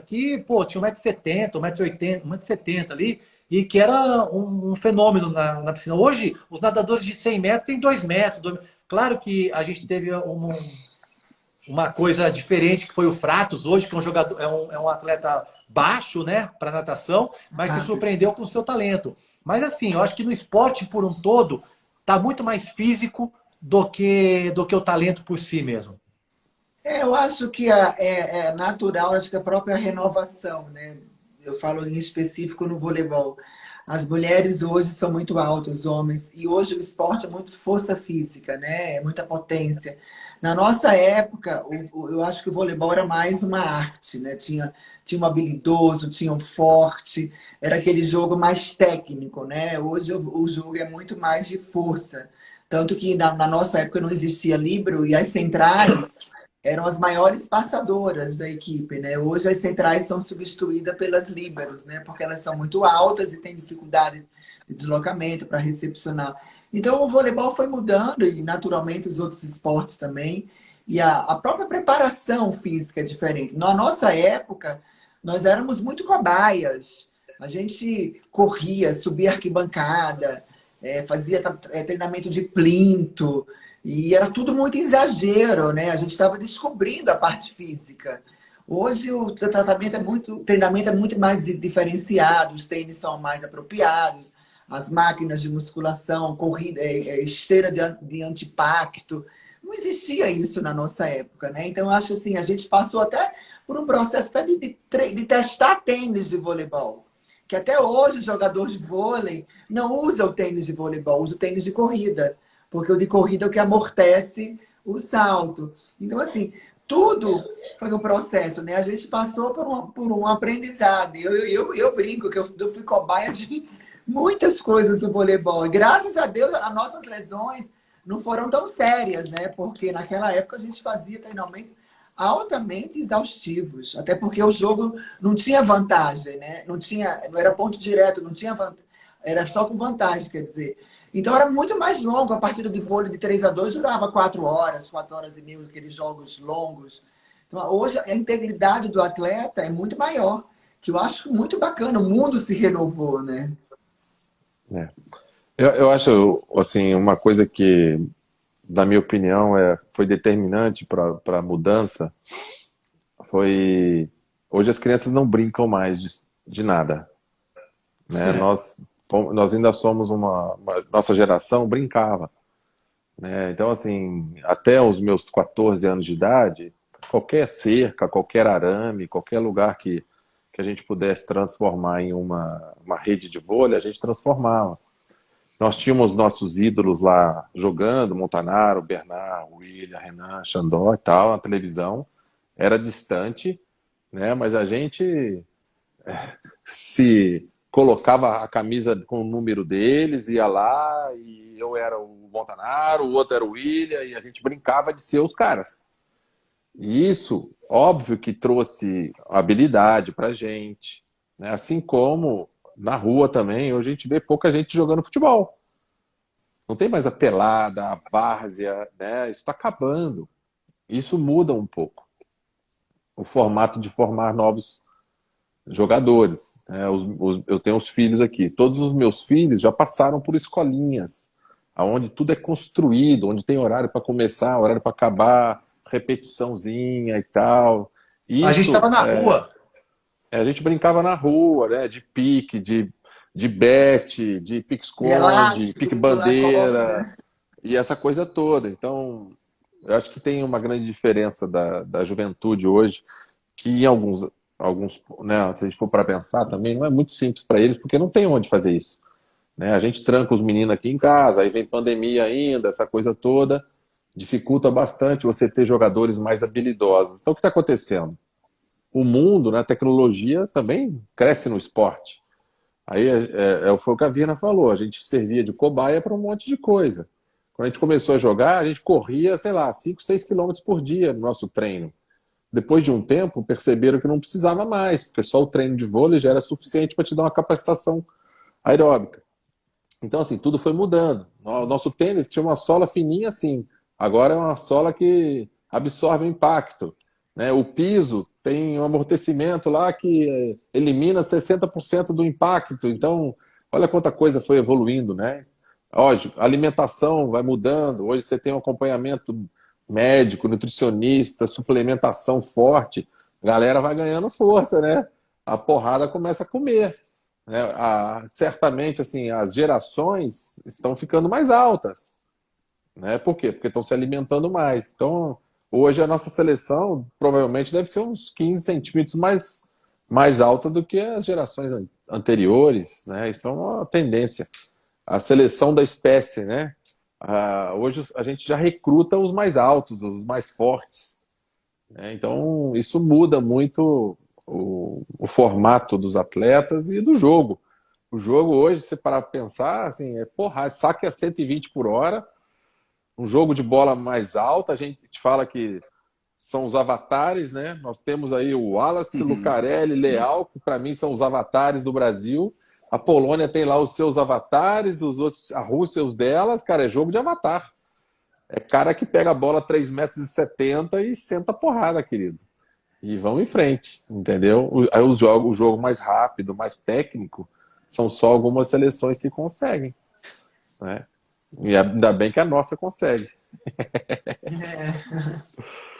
que, pô, tinha 1,70 m, 1,80 m, 1,70 m ali, e que era um fenômeno na piscina. Hoje, os nadadores de 100 metros têm 2 metros. Claro que a gente teve uma coisa diferente, que foi o Fratos hoje, que é um jogador, é um atleta baixo, né, para natação, mas que surpreendeu com o seu talento. Mas assim, eu acho que no esporte por um todo, tá muito mais físico do que o talento por si mesmo. Eu acho que é natural, acho que a própria renovação, né? Eu falo em específico no voleibol. As mulheres hoje são muito altas, os homens, e hoje o esporte é muito força física, né? É muita potência. Na nossa época, eu acho que o voleibol era mais uma arte, né? Tinha um habilidoso, tinha um forte, era aquele jogo mais técnico, né? Hoje o jogo é muito mais de força. Tanto que na nossa época não existia líbero e as centrais eram as maiores passadoras da equipe, né? Hoje as centrais são substituídas pelas líberos, né? Porque elas são muito altas e têm dificuldade de deslocamento para recepcionar. Então o voleibol foi mudando e naturalmente os outros esportes também. E a própria preparação física é diferente. Na nossa época, nós éramos muito cobaias. A gente corria, subia arquibancada, fazia treinamento de plinto. E era tudo muito exagero, né? A gente estava descobrindo a parte física. Hoje o treinamento é muito mais diferenciado, os tênis são mais apropriados, as máquinas de musculação, corrida, esteira de antipacto. Não existia isso na nossa época, né? Então, eu acho assim, a gente passou até por um processo até de testar tênis de voleibol. Que até hoje o jogador de vôlei não usa o tênis de voleibol, usa o tênis de corrida. Porque o de corrida é o que amortece o salto. Então, assim, tudo foi um processo, né? A gente passou por um aprendizado. Eu brinco que eu fui cobaia de muitas coisas no voleibol. E graças a Deus, as nossas lesões não foram tão sérias, né? Porque naquela época a gente fazia treinamentos altamente exaustivos. Até porque o jogo não tinha vantagem, né? Não era ponto direto, não tinha vantagem. Era só com vantagem, quer dizer. Então era muito mais longo. A partida de vôlei de 3-2 durava 4 horas e meia, aqueles jogos longos. Então, hoje a integridade do atleta é muito maior, que eu acho muito bacana. O mundo se renovou, né? É. Eu acho, assim, uma coisa que, na minha opinião, foi determinante para a mudança foi... Hoje as crianças não brincam mais de nada, né? Nós ainda somos nossa geração brincava, né? Então, assim, até os meus 14 anos de idade, qualquer cerca, qualquer arame, qualquer lugar que a gente pudesse transformar em uma rede de vôlei, a gente transformava. Nós tínhamos nossos ídolos lá jogando, Montanaro, Bernard, William, Renan, Xandó e tal, na televisão. Era distante, né? Mas a gente se colocava a camisa com o número deles, ia lá, e eu era o Montanaro, o outro era o William, e a gente brincava de ser os caras. E isso, óbvio que trouxe habilidade pra gente, né? Assim como na rua também, hoje a gente vê pouca gente jogando futebol. Não tem mais a pelada, a várzea, né? Isso está acabando. Isso muda um pouco o formato de formar novos jogadores, né? Eu tenho os filhos aqui. Todos os meus filhos já passaram por escolinhas, onde tudo é construído, onde tem horário para começar, horário para acabar, repetiçãozinha e tal. A gente Isso, estava na rua. a gente brincava na rua, né? De pique, de bete, de pique-esconde, Elástico, pular pique-bandeira, corda. e essa coisa toda. Então, eu acho que tem uma grande diferença da juventude hoje, que em alguns, né, se a gente for para pensar também, não é muito simples para eles, porque não tem onde fazer isso, né? A gente tranca os meninos aqui em casa, aí vem pandemia ainda, essa coisa toda, dificulta bastante você ter jogadores mais habilidosos. Então, o que está acontecendo? O mundo, né, a tecnologia também cresce no esporte. Aí foi o que a Virna falou, a gente servia de cobaia para um monte de coisa. Quando a gente começou a jogar, a gente corria, sei lá, 5, 6 quilômetros por dia no nosso treino. Depois de um tempo, perceberam que não precisava mais, porque só o treino de vôlei já era suficiente para te dar uma capacitação aeróbica. Então, assim, tudo foi mudando. O nosso tênis tinha uma sola fininha assim, agora é uma sola que absorve o impacto, né? O piso tem um amortecimento lá que elimina 60% do impacto. Então, olha quanta coisa foi evoluindo, né? Hoje, a alimentação vai mudando. Hoje você tem um acompanhamento médico, nutricionista, suplementação forte. A galera vai ganhando força, né? A porrada começa a comer, né? Certamente, assim, as gerações estão ficando mais altas, né? Por quê? Porque estão se alimentando mais. Então, hoje a nossa seleção provavelmente deve ser uns 15 centímetros mais alta do que as gerações anteriores, né? Isso é uma tendência. A seleção da espécie, né? Hoje a gente já recruta os mais altos, os mais fortes, né? Então, isso muda muito o formato dos atletas e do jogo. O jogo hoje, se parar para pensar, assim, saque a 120 por hora, um jogo de bola mais alta, a gente fala que são os avatares, né? Nós temos aí o Wallace, Lucarelli, Leal, que para mim são os avatares do Brasil. A Polônia tem lá os seus avatares, os outros, a Rússia os delas. Cara, é jogo de avatar. É cara que pega a bola 3,70 m e senta a porrada, querido. E vão em frente, entendeu? Aí o jogo mais rápido, mais técnico, são só algumas seleções que conseguem, né? E ainda bem que a nossa consegue.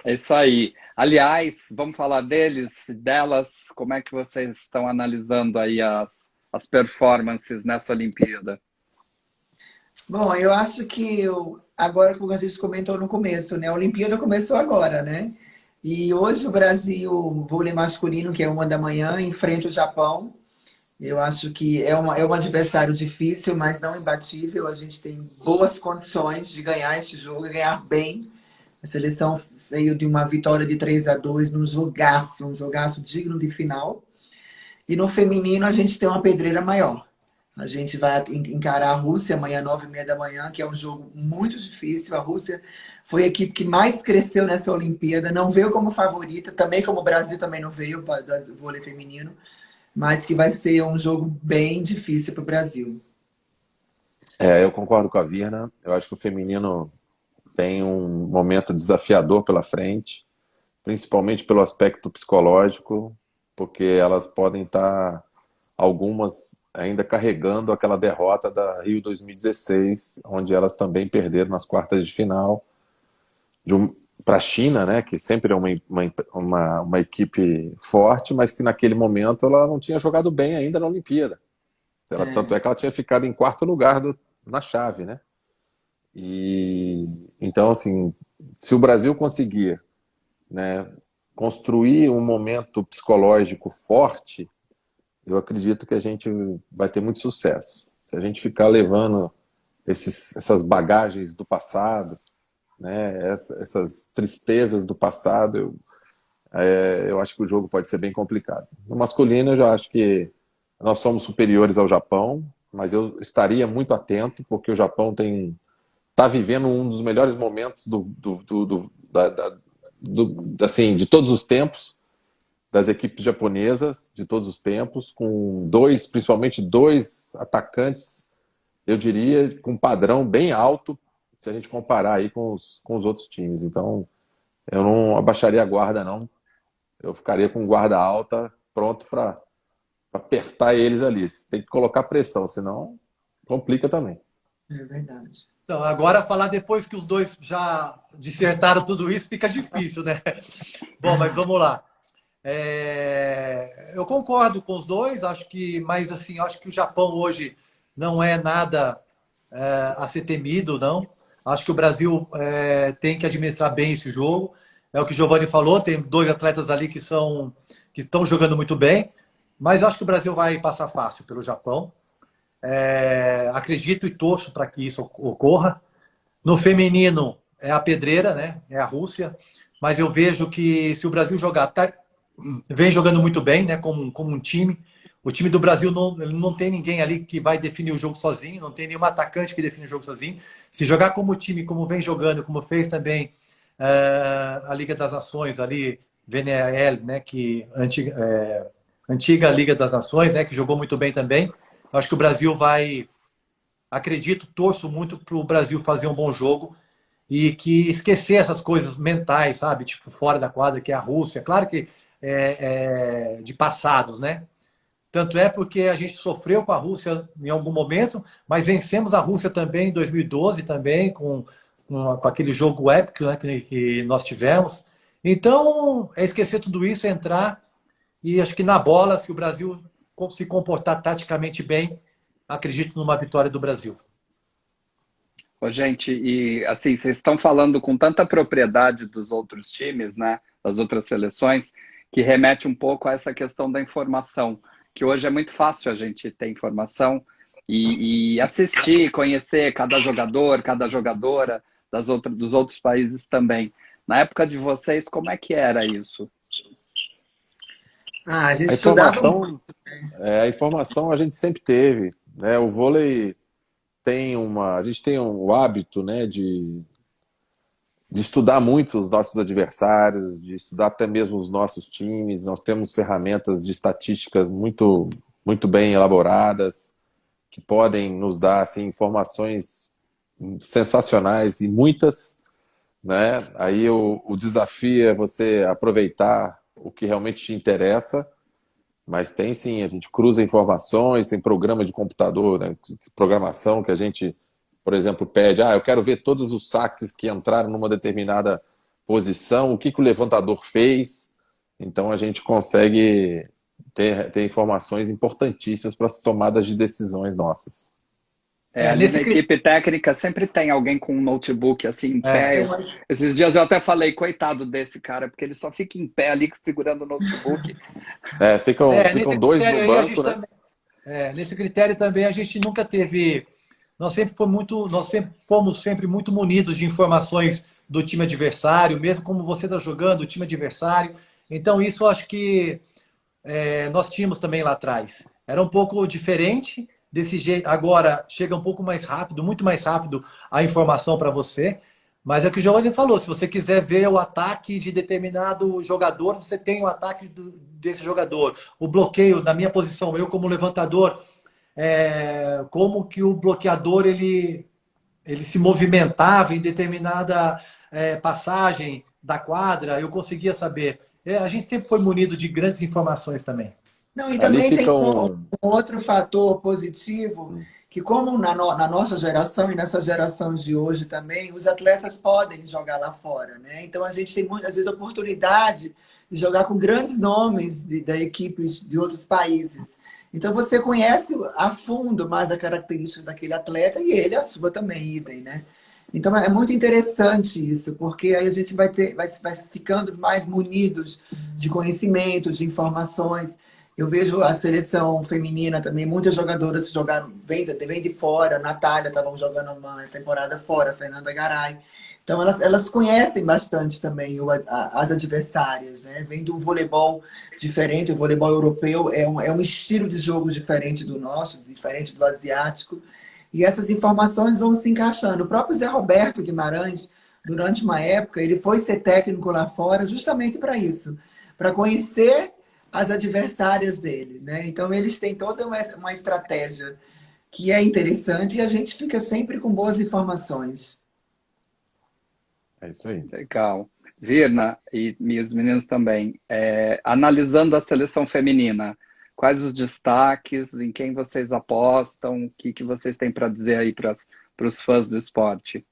É isso aí. Aliás, vamos falar delas, como é que vocês estão analisando aí as performances nessa Olimpíada? Bom, eu acho que agora, como a gente comentou no começo, né? A Olimpíada começou agora, né? E hoje o Brasil, vôlei masculino, que é 1 da manhã, enfrenta o Japão. Eu acho que é um adversário difícil, mas não imbatível. A gente tem boas condições de ganhar este jogo e ganhar bem, A seleção veio de uma vitória de 3-2 num jogaço digno de final. E no feminino a gente tem uma pedreira maior. A gente vai encarar a Rússia amanhã, 9h30 da manhã, que é um jogo muito difícil. A Rússia foi a equipe que mais cresceu nessa Olimpíada, não veio como favorita, também como o Brasil também não veio do vôlei feminino, mas que vai ser um jogo bem difícil para o Brasil. Eu concordo com a Virna. Eu acho que o feminino tem um momento desafiador pela frente, principalmente pelo aspecto psicológico, porque elas podem estar, algumas, ainda carregando aquela derrota da Rio 2016, onde elas também perderam nas quartas de final para a China, né, que sempre é uma equipe forte, mas que naquele momento ela não tinha jogado bem ainda na Olimpíada. Tanto é que ela tinha ficado em quarto lugar na chave, né? E então, assim, se o Brasil conseguir, né, construir um momento psicológico forte, eu acredito que a gente vai ter muito sucesso. Se a gente ficar levando essas bagagens do passado, né, essas tristezas do passado, eu acho que o jogo pode ser bem complicado. No masculino, eu já acho que nós somos superiores ao Japão, mas eu estaria muito atento, porque o Japão está vivendo um dos melhores momentos assim, de todos os tempos, das equipes japonesas de todos os tempos, com principalmente dois atacantes, eu diria, com um padrão bem alto, se a gente comparar aí com os outros times. Então, eu não abaixaria a guarda, não. Eu ficaria com guarda alta, pronto para apertar eles ali. Tem que colocar pressão, senão complica também. É verdade. Então, agora falar depois que os dois já dissertaram tudo isso, fica difícil, né? Bom, mas vamos lá. Eu concordo com os dois, mas assim, acho que o Japão hoje não é nada a ser temido, não. Acho que o Brasil tem que administrar bem esse jogo. É o que o Giovanni falou, tem dois atletas ali que estão jogando muito bem, mas acho que o Brasil vai passar fácil pelo Japão. Acredito e torço para que isso ocorra. No feminino é a pedreira, né? É a Rússia, mas eu vejo que se o Brasil jogar, vem jogando muito bem, né? Como um time. O time do Brasil não tem ninguém ali que vai definir o jogo sozinho, não tem nenhum atacante que define o jogo sozinho. Se jogar como time, como vem jogando, como fez também a Liga das Nações ali, VNL, né? Antiga Liga das Nações, né? Que jogou muito bem também. Acho que o Brasil torço muito para o Brasil fazer um bom jogo e que esquecer essas coisas mentais, sabe? Tipo, fora da quadra, que é a Rússia. Claro que de passados, né? Tanto é porque a gente sofreu com a Rússia em algum momento, mas vencemos a Rússia também em 2012, também, com aquele jogo épico, né, que nós tivemos. Então, esquecer tudo isso, entrar e acho que na bola, se o Brasil se comportar taticamente bem, acredito numa vitória do Brasil. Ô, gente, e assim, vocês estão falando com tanta propriedade dos outros times, né, das outras seleções, que remete um pouco a essa questão da informação, que hoje é muito fácil a gente ter informação e assistir, conhecer cada jogador, cada jogadora dos outros países também. Na época de vocês, como é que era isso? A gente estudava... A informação a gente sempre teve, né? O vôlei a gente tem o hábito, né, de estudar muito os nossos adversários, de estudar até mesmo os nossos times. Nós temos ferramentas de estatísticas muito, muito bem elaboradas, que podem nos dar assim, informações sensacionais e muitas, né? Aí o desafio é você aproveitar o que realmente te interessa, mas tem sim, a gente cruza informações, tem programa de computador, né? Programação que a gente, por exemplo, pede, eu quero ver todos os saques que entraram numa determinada posição, o que o levantador fez. Então a gente consegue ter informações importantíssimas para as tomadas de decisões nossas. Ali na equipe técnica sempre tem alguém com um notebook assim em pé. Esses dias eu até falei, coitado desse cara, porque ele só fica em pé ali segurando o notebook. Ficam dois no banco, né? Nesse critério também a gente nunca teve... Nós sempre fomos muito munidos de informações do time adversário, mesmo como você está jogando, o time adversário. Então, isso eu acho que nós tínhamos também lá atrás. Era um pouco diferente desse jeito. Agora, chega um pouco mais rápido, muito mais rápido a informação para você. Mas é o que o Giovanni falou, se você quiser ver o ataque de determinado jogador, você tem o ataque desse jogador. O bloqueio, na minha posição, eu como levantador, como que o bloqueador ele se movimentava em determinada passagem da quadra, eu conseguia saber. A gente sempre foi munido de grandes informações também. Não, e Ali também tem fica um outro fator positivo, que como na nossa geração e nessa geração de hoje também, os atletas podem jogar lá fora, né? Então a gente tem muitas vezes a oportunidade de jogar com grandes nomes da equipes de outros países. Então você conhece a fundo mais a característica daquele atleta e ele a sua também, idem, né? Então é muito interessante isso, porque aí a gente vai ficando mais munidos de conhecimento, de informações. Eu vejo a seleção feminina também, muitas jogadoras jogaram, vêm de fora, a Natália estavam jogando uma temporada fora, a Fernanda Garay. Então elas conhecem bastante também as adversárias, né? Vem do voleibol diferente, o voleibol europeu é um estilo de jogo diferente do nosso, diferente do asiático. E essas informações vão se encaixando. O próprio Zé Roberto Guimarães, durante uma época, ele foi ser técnico lá fora justamente para isso, para conhecer as adversárias dele, né? Então eles têm toda uma estratégia que é interessante e a gente fica sempre com boas informações. É isso aí. Legal. Virna e os meninos também, analisando a seleção feminina, quais os destaques, em quem vocês apostam, o que vocês têm para dizer aí para os fãs do esporte?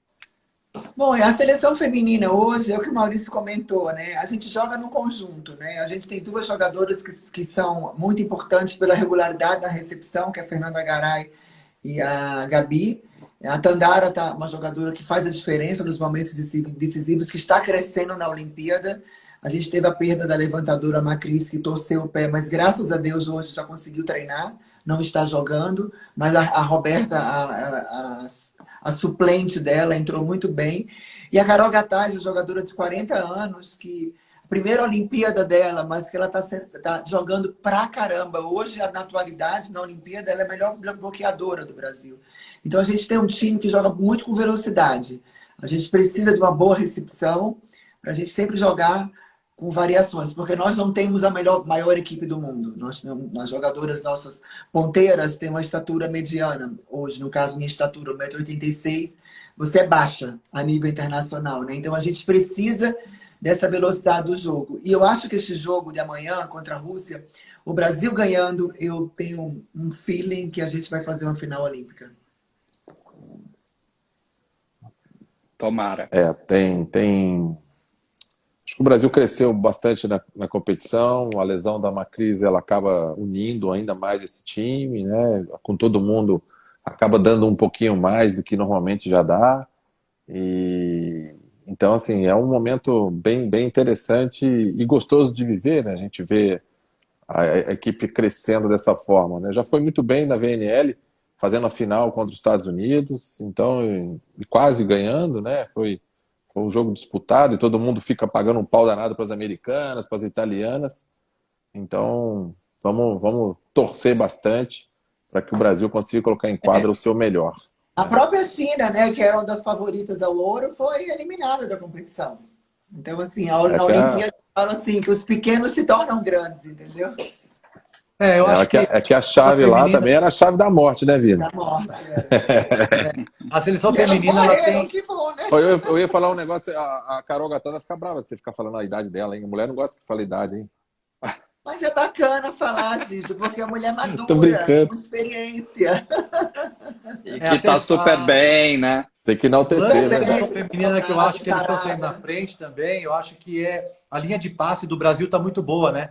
Bom, a seleção feminina hoje é o que o Maurício comentou, né? A gente joga no conjunto, né? A gente tem duas jogadoras que são muito importantes pela regularidade na recepção, que é a Fernanda Garay e a Gabi. A Tandara tá uma jogadora que faz a diferença nos momentos decisivos, que está crescendo na Olimpíada. A gente teve a perda da levantadora Macris, que torceu o pé, mas graças a Deus hoje já conseguiu treinar, não está jogando. Mas a Roberta, a suplente dela, entrou muito bem. E a Carol Gattai, jogadora de 40 anos, que a primeira Olimpíada dela, mas que ela tá jogando pra caramba. Hoje, na atualidade, na Olimpíada, ela é a melhor bloqueadora do Brasil. Então a gente tem um time que joga muito com velocidade. A gente precisa de uma boa recepção para a gente sempre jogar com variações, porque nós não temos a maior equipe do mundo. As jogadoras nossas ponteiras têm uma estatura mediana. Hoje, no caso, minha estatura, 1,86 m, você é baixa a nível internacional, né? Então a gente precisa dessa velocidade do jogo. E eu acho que esse jogo de amanhã contra a Rússia, o Brasil ganhando, eu tenho um feeling que a gente vai fazer uma final olímpica. Tomara. Acho que o Brasil cresceu bastante na competição. A lesão da Macris, ela acaba unindo ainda mais esse time, né? Com todo mundo, acaba dando um pouquinho mais do que normalmente já dá. Então, assim, é um momento bem, bem interessante e gostoso de viver, né? A gente vê a equipe crescendo dessa forma, né? Já foi muito bem na VNL, fazendo a final contra os Estados Unidos, então, e quase ganhando, né? Foi um jogo disputado e todo mundo fica pagando um pau danado para as americanas, para as italianas. Então, vamos torcer bastante para que o Brasil consiga colocar em quadra o seu melhor. A própria China, né, que era uma das favoritas ao ouro, foi eliminada da competição. Então, assim, na Olimpíada falam assim, que os pequenos se tornam grandes, entendeu? Eu acho que a chave lá também era a chave da morte, né, Vina? Da morte, A seleção feminina, ela tem... Que bom, né? Eu ia falar um negócio, a Carol Gattai vai ficar brava de você ficar falando a idade dela, hein? A mulher não gosta que fale a idade, hein? Mas é bacana falar disso, porque a mulher madura, Tô brincando. com experiência. E que tá super bem, né? Tem que enaltecer, A né? seleção feminina, que eu acho que eles estão saindo na frente também, eu acho que a linha de passe do Brasil tá muito boa, né?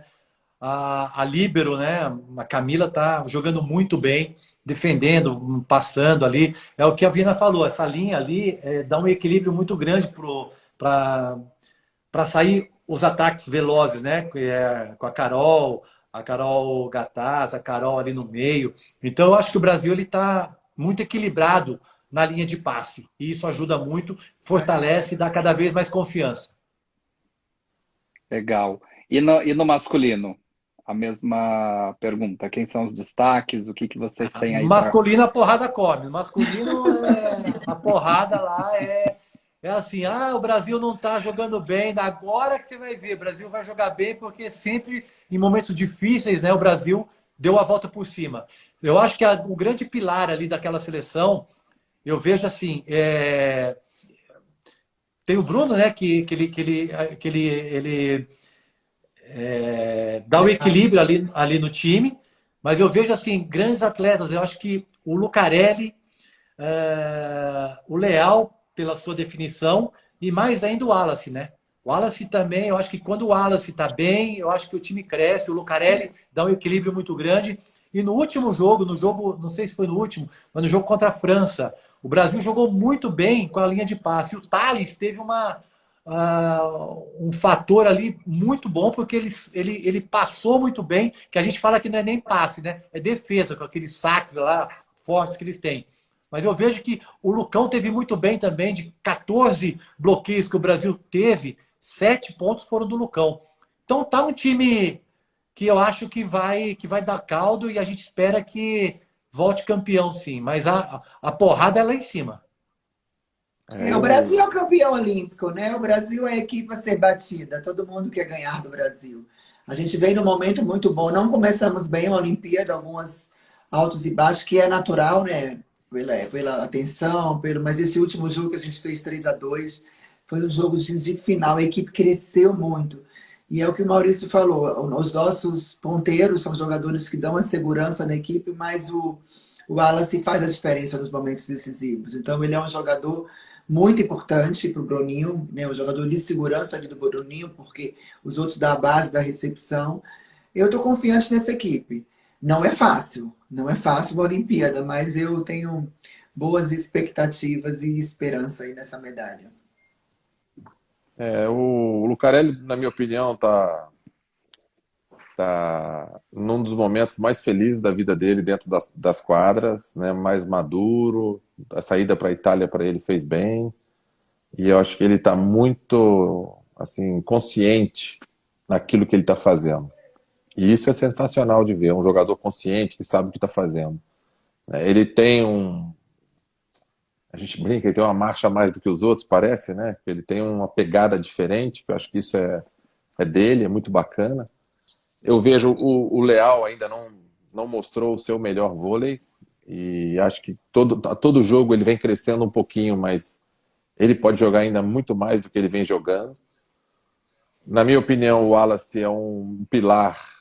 A líbero, né? A Camila tá jogando muito bem, defendendo, passando ali. É o que a Vina falou, essa linha ali dá um equilíbrio muito grande para sair os ataques velozes, né? Com a Carol Gataz, a Carol ali no meio. Então eu acho que o Brasil ele tá muito equilibrado na linha de passe. E isso ajuda muito, fortalece e dá cada vez mais confiança. Legal. E no masculino? A mesma pergunta. Quem são os destaques? O que vocês têm aí para... Masculino, a porrada come. Masculino, a porrada lá é assim, o Brasil não está jogando bem, agora que você vai ver, o Brasil vai jogar bem, porque sempre, em momentos difíceis, né, o Brasil deu a volta por cima. Eu acho que o grande pilar ali daquela seleção, eu vejo assim, tem o Bruno, né, que ele dá o equilíbrio ali no time, mas eu vejo assim, grandes atletas, eu acho que o Lucarelli, o Leal, pela sua definição, e mais ainda o Wallace, né? O Wallace também, eu acho que quando o Wallace está bem, eu acho que o time cresce, o Lucarelli dá um equilíbrio muito grande. E no último jogo, não sei se foi no último, mas no jogo contra a França, o Brasil jogou muito bem com a linha de passe. E o Thales teve um fator ali muito bom, porque ele passou muito bem, que a gente fala que não é nem passe, né? É defesa, com aqueles saques lá fortes que eles têm. Mas eu vejo que o Lucão teve muito bem também, de 14 bloqueios que o Brasil teve, 7 pontos foram do Lucão. Então tá um time que eu acho que vai dar caldo e a gente espera que volte campeão, sim. Mas a porrada é lá em cima. O Brasil é o campeão olímpico, né? O Brasil é a equipe a ser batida. Todo mundo quer ganhar do Brasil. A gente vem num momento muito bom. Não começamos bem a Olimpíada, alguns altos e baixos, que é natural, né? Pela atenção, mas esse último jogo que a gente fez 3-2 foi um jogo de final. A equipe cresceu muito. E é o que o Maurício falou. Os nossos ponteiros são jogadores que dão a segurança na equipe, mas o Wallace faz a diferença nos momentos decisivos. Então ele é um jogador muito importante para o Bruninho, né? Um jogador de segurança ali do Bruninho, porque os outros da base, da recepção. Eu estou confiante nessa equipe. Não é fácil uma Olimpíada, mas eu tenho boas expectativas e esperança aí nessa medalha. O Lucarelli, na minha opinião, tá num dos momentos mais felizes da vida dele dentro das quadras, né? Mais maduro, a saída para a Itália para ele fez bem, e eu acho que ele está muito assim, consciente naquilo que ele está fazendo. E isso é sensacional de ver, um jogador consciente que sabe o que está fazendo. Ele tem a gente brinca, ele tem uma marcha a mais do que os outros, parece, né? Ele tem uma pegada diferente, que eu acho que isso é dele, é muito bacana. Eu vejo o Leal ainda não mostrou o seu melhor vôlei, e acho que todo jogo ele vem crescendo um pouquinho, mas ele pode jogar ainda muito mais do que ele vem jogando. Na minha opinião, o Wallace é um pilar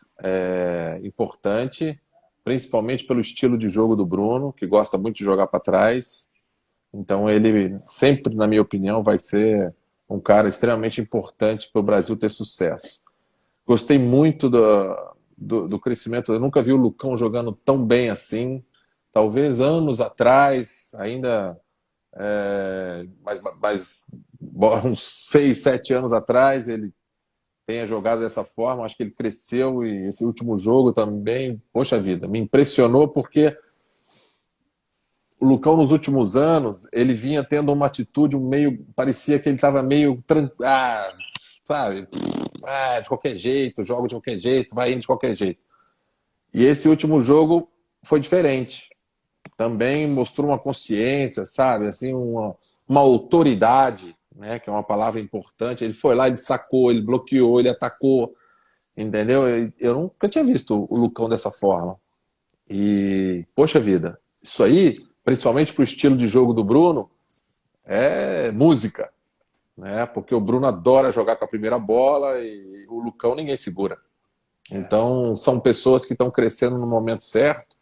importante, principalmente pelo estilo de jogo do Bruno, que gosta muito de jogar para trás. Então ele sempre, na minha opinião, vai ser um cara extremamente importante para o Brasil ter sucesso. Gostei muito do crescimento. Eu nunca vi o Lucão jogando tão bem assim. Talvez anos atrás, ainda mas uns 6, 7 anos atrás, ele tenha jogado dessa forma. Acho que ele cresceu, e esse último jogo também, poxa vida, me impressionou, porque o Lucão nos últimos anos, ele vinha tendo uma atitude parecia que ele estava meio sabe, de qualquer jeito, joga de qualquer jeito, vai indo de qualquer jeito. E esse último jogo foi diferente. Também mostrou uma consciência, sabe, assim, uma autoridade, né, que é uma palavra importante. Ele foi lá, ele sacou, ele bloqueou, ele atacou, entendeu? Eu nunca tinha visto o Lucão dessa forma. E, poxa vida, isso aí, principalmente pro estilo de jogo do Bruno, é música, né? Porque o Bruno adora jogar com a primeira bola e o Lucão ninguém segura. Então, são pessoas que estão crescendo no momento certo,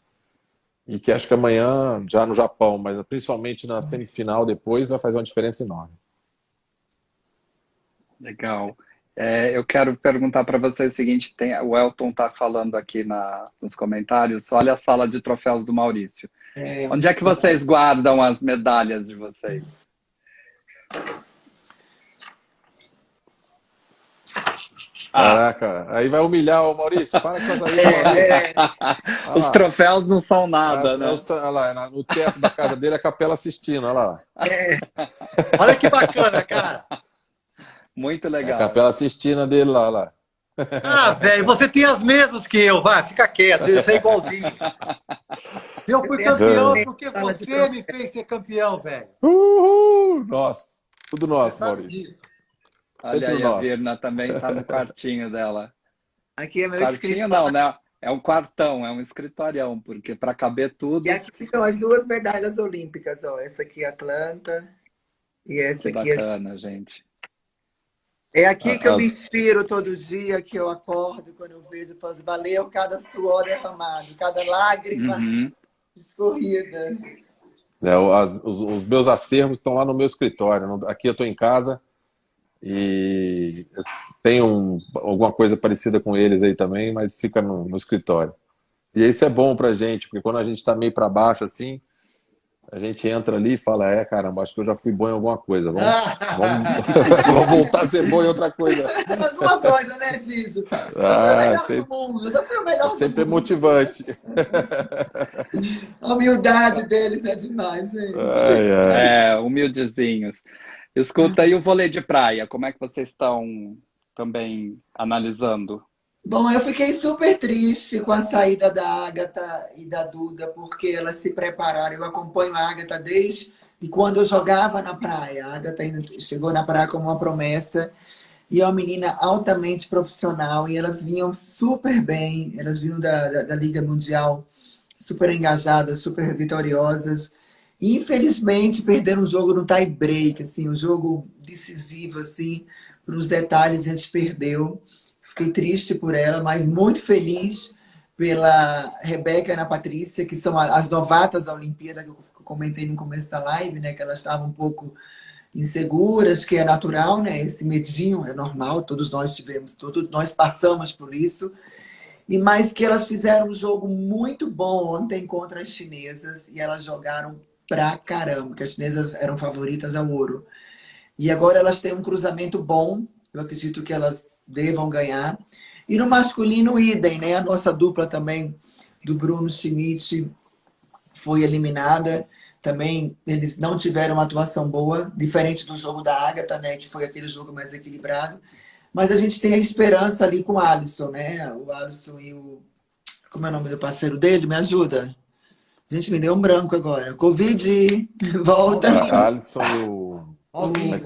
e que acho que amanhã, já no Japão, mas principalmente na semifinal depois, vai fazer uma diferença enorme. Legal. Eu quero perguntar para vocês o seguinte, o Elton está falando aqui nos comentários, olha a sala de troféus do Maurício. Onde é que vocês guardam as medalhas de vocês? Caraca, aí vai humilhar o Maurício. Para com essa aí, Maurício. Olha Os lá. troféus não são nada, né? Olha lá, no teto da casa dele, a Capela Sistina, olha lá. Olha que bacana, cara. Muito É a legal. Capela Sistina dele lá, olha lá. Ah, velho, você tem as mesmas que eu, vai, fica quieto, você é igualzinho. Se eu fui campeão, é porque você me fez ser campeão, velho. Uhul! Nossa, tudo Você nosso, sabe Maurício. disso. Olha Sempre aí, a nosso. Virna também tá no quartinho dela. Aqui é meu Quartinho escritório. não, né? É um quartão, é um escritorião, porque para caber tudo, E aqui são as duas medalhas olímpicas, ó. Essa aqui é Atlanta e essa que aqui é... bacana, gente. É aqui que eu me As- inspiro todo dia, que eu acordo, quando eu vejo, eu falo, valeu cada suor derramado, cada lágrima Uhum. escorrida. os meus acervos estão lá no meu escritório. Aqui eu estou em casa e eu tenho alguma coisa parecida com eles aí também, mas fica no escritório. E isso é bom pra gente, porque quando a gente está meio para baixo assim, a gente entra ali e fala, caramba, acho que eu já fui bom em alguma coisa. Vamos, vamos voltar a ser bom em outra coisa. Alguma coisa, né, Ciso? Só foi o melhor do Sempre, mundo, só foi o melhor do sempre é mundo. motivante. A humildade deles é demais, gente. Ai, ai. É, humildezinhos. Escuta, e o vôlei de praia, como é que vocês estão também analisando? Bom, eu fiquei super triste com a saída da Agatha e da Duda, porque elas se prepararam. Eu acompanho a Agatha desde quando eu jogava na praia. A Agatha ainda chegou na praia como uma promessa. E é uma menina altamente profissional. E elas vinham super bem. Elas vinham da Liga Mundial super engajadas, super vitoriosas. E, infelizmente, perderam o jogo no tie break, assim, um jogo decisivo, assim, nos detalhes a gente perdeu. Fiquei triste por ela, mas muito feliz pela Rebeca e Ana Patrícia, que são as novatas da Olimpíada, que eu comentei no começo da live, né, que elas estavam um pouco inseguras, que é natural, né, esse medinho é normal, todos nós tivemos, todos nós passamos por isso. E mais que elas fizeram um jogo muito bom ontem contra as chinesas e elas jogaram pra caramba, que as chinesas eram favoritas ao ouro. E agora elas têm um cruzamento bom, eu acredito que elas devam ganhar. E no masculino, idem, né? A nossa dupla também do Bruno Schmidt foi eliminada. Também eles não tiveram uma atuação boa, diferente do jogo da Agatha, né? Que foi aquele jogo mais equilibrado. Mas a gente tem a esperança ali com o Alisson, né? O Alisson e o... Como é o nome do parceiro dele? Me ajuda. Gente, me deu um branco agora. Covid, volta. A Alisson e o. Alvinho.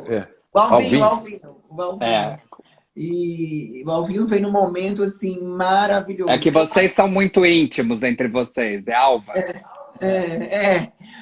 O Alvinho, o Alvin. Alvinho. O Alvinho. É, E o Alvinho vem num momento, assim, maravilhoso. é que vocês são muito íntimos entre vocês, é Alva?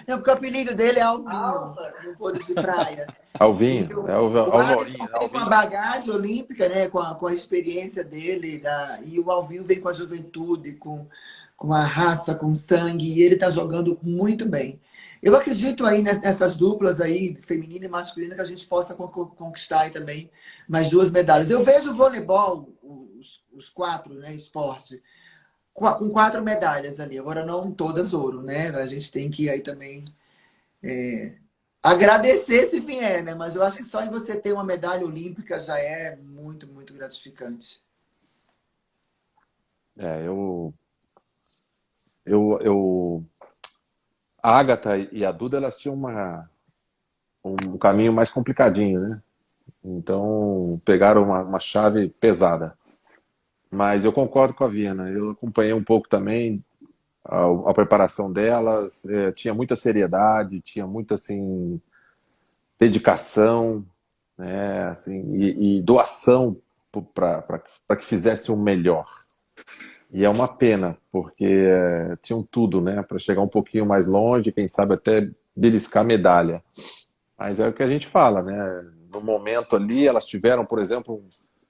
Não, porque o apelido dele é Alvinho, no vôlei de praia. Alvinho. E É o o Alisson Alvinho. vem com a bagagem olímpica, né? Com a experiência dele. E o Alvinho vem com a juventude, com a raça, com sangue. E ele está jogando muito bem. Eu acredito aí nessas duplas aí, feminina e masculina, que a gente possa conquistar aí também mais 2 medalhas. Eu vejo o voleibol, os 4, né, esporte, com 4 medalhas ali. Agora não todas ouro, né? A gente tem que aí também agradecer se vier, né? Mas eu acho que só em você ter uma medalha olímpica já é muito, muito gratificante. A Agatha e a Duda, elas tinham um caminho mais complicadinho, né? Então, pegaram uma chave pesada. Mas eu concordo com a Viana. Eu acompanhei um pouco também a preparação delas. Tinha muita seriedade, tinha muita, assim, dedicação, né? Assim, e doação para que fizesse o melhor. E é uma pena, porque tinham tudo, né, para chegar um pouquinho mais longe, quem sabe até beliscar medalha. Mas é o que a gente fala, né? No momento ali, elas tiveram, por exemplo,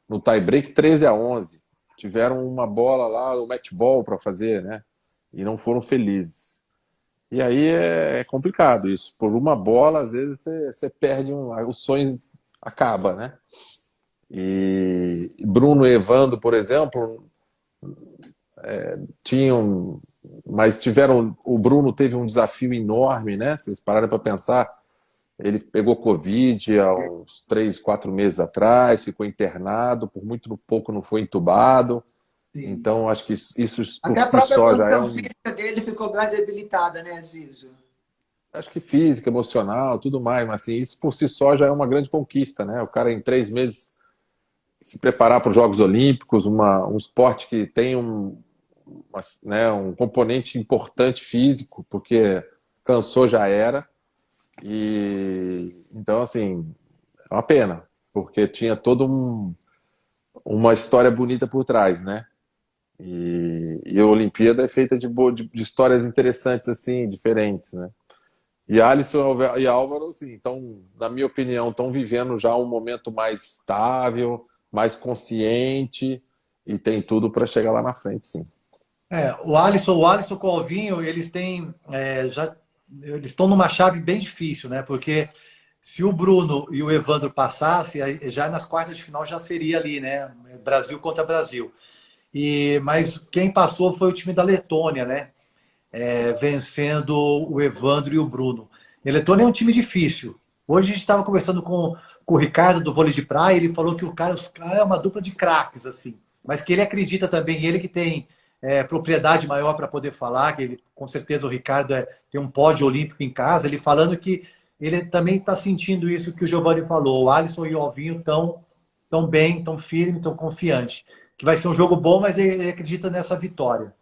no tie-break 13-11. Tiveram uma bola lá, o match ball para fazer, né? E não foram felizes. E aí é complicado isso. Por uma bola, às vezes você perde o sonho acaba, né? E Bruno e Evandro, por exemplo, mas tiveram. O Bruno teve um desafio enorme, né? Vocês pararam para pensar. Ele pegou Covid há uns 3, 4 meses atrás, ficou internado, por muito pouco não foi entubado. Sim. Então, acho que isso por Até a si própria só já é condição um. física dele ficou mais debilitada, né, Giso? Acho que física, emocional, tudo mais, mas assim, isso por si só já é uma grande conquista, né? O cara em 3 meses se preparar para os Jogos Olímpicos, um esporte que tem né, um componente importante físico, porque cansou já era. E então, assim, é uma pena, porque tinha toda uma história bonita por trás, né? E a Olimpíada é feita de histórias interessantes, assim, diferentes, né? E Alisson e Álvaro, assim, então, na minha opinião, estão vivendo já um momento mais estável, mais consciente e tem tudo para chegar lá na frente, sim. O Alisson com o Alvinho, eles estão numa chave bem difícil, né? Porque se o Bruno e o Evandro passassem, aí já nas quartas de final já seria ali, né? Brasil contra Brasil. Mas quem passou foi o time da Letônia, né? Vencendo o Evandro e o Bruno. E a Letônia é um time difícil. Hoje a gente estava conversando com o Ricardo do vôlei de praia, ele falou que os caras é uma dupla de craques, assim. Mas que ele acredita também, ele que tem propriedade maior para poder falar, que ele, com certeza o Ricardo tem um pódio olímpico em casa, ele falando que ele também está sentindo isso que o Giovanni falou. O Alisson e o Alvinho estão tão bem, tão firmes, tão confiantes. Que vai ser um jogo bom, mas ele acredita nessa vitória.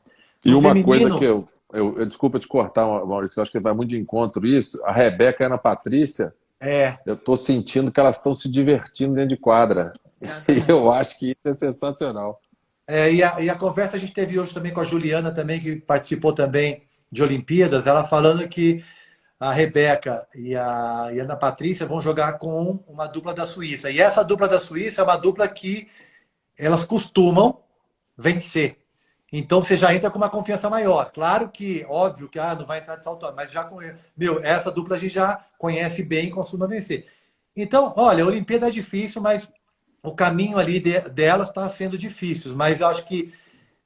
E No uma coisa que feminino, eu desculpa te cortar, Maurício, eu acho que vai muito de encontro isso. A Rebeca e a Ana Patrícia, é, eu estou sentindo que elas estão se divertindo dentro de quadra. E eu acho que isso é sensacional. e a conversa a gente teve hoje também com a Juliana, também, que participou também de Olimpíadas, ela falando que a Rebeca e a Ana Patrícia vão jogar com uma dupla da Suíça. E essa dupla da Suíça é uma dupla que elas costumam vencer. Então você já entra com uma confiança maior. Claro que, óbvio que não vai entrar de salto, mas já conhece. Meu, essa dupla a gente já conhece bem e costuma vencer. Então, olha, a Olimpíada é difícil, mas o caminho ali delas está sendo difícil. Mas eu acho que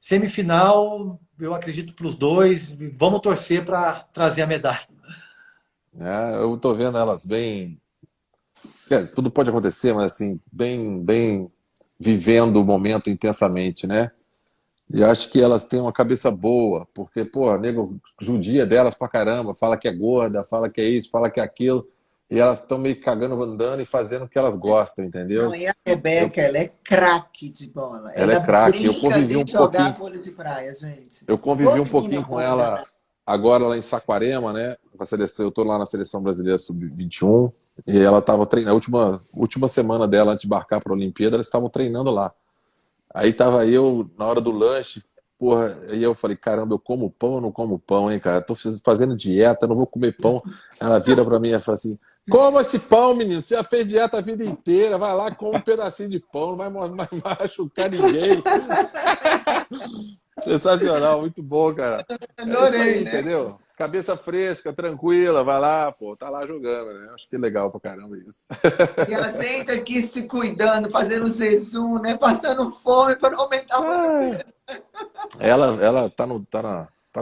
semifinal, eu acredito para os dois. Vamos torcer para trazer a medalha. Eu estou vendo elas bem. Tudo pode acontecer, mas assim, bem, bem vivendo o momento intensamente, né? E eu acho que elas têm uma cabeça boa, porque, pô, nego judia delas pra caramba, fala que é gorda, fala que é isso, fala que é aquilo, e elas estão meio cagando, andando e fazendo o que elas gostam, Não, entendeu? e a Eu, Rebeca, ela é craque de bola. ela é Ela craque. brinca de jogar vôlei de praia, gente. Eu Ô, convivi um menina pouquinho com boa ela danada. agora lá em Saquarema, né? Com a seleção, eu tô lá na seleção brasileira sub-21 e ela estava treinando. A última semana dela antes de embarcar para a Olimpíada, eles estavam treinando lá. Aí tava eu na hora do lanche, porra, aí eu falei, caramba, eu como pão ou não como pão, hein, cara? Tô fazendo dieta, não vou comer pão. Ela vira pra mim e fala assim, coma esse pão, menino, você já fez dieta a vida inteira, vai lá, come um pedacinho de pão, não vai machucar ninguém. Sensacional, muito bom, cara. É isso aí, Adorei, né? entendeu? Cabeça fresca, tranquila, vai lá, pô, tá lá jogando, né? Acho que é legal pra caramba isso. E a gente aqui se cuidando, fazendo jejum, né? Passando fome para não aumentar muito Ah, peso. ela tá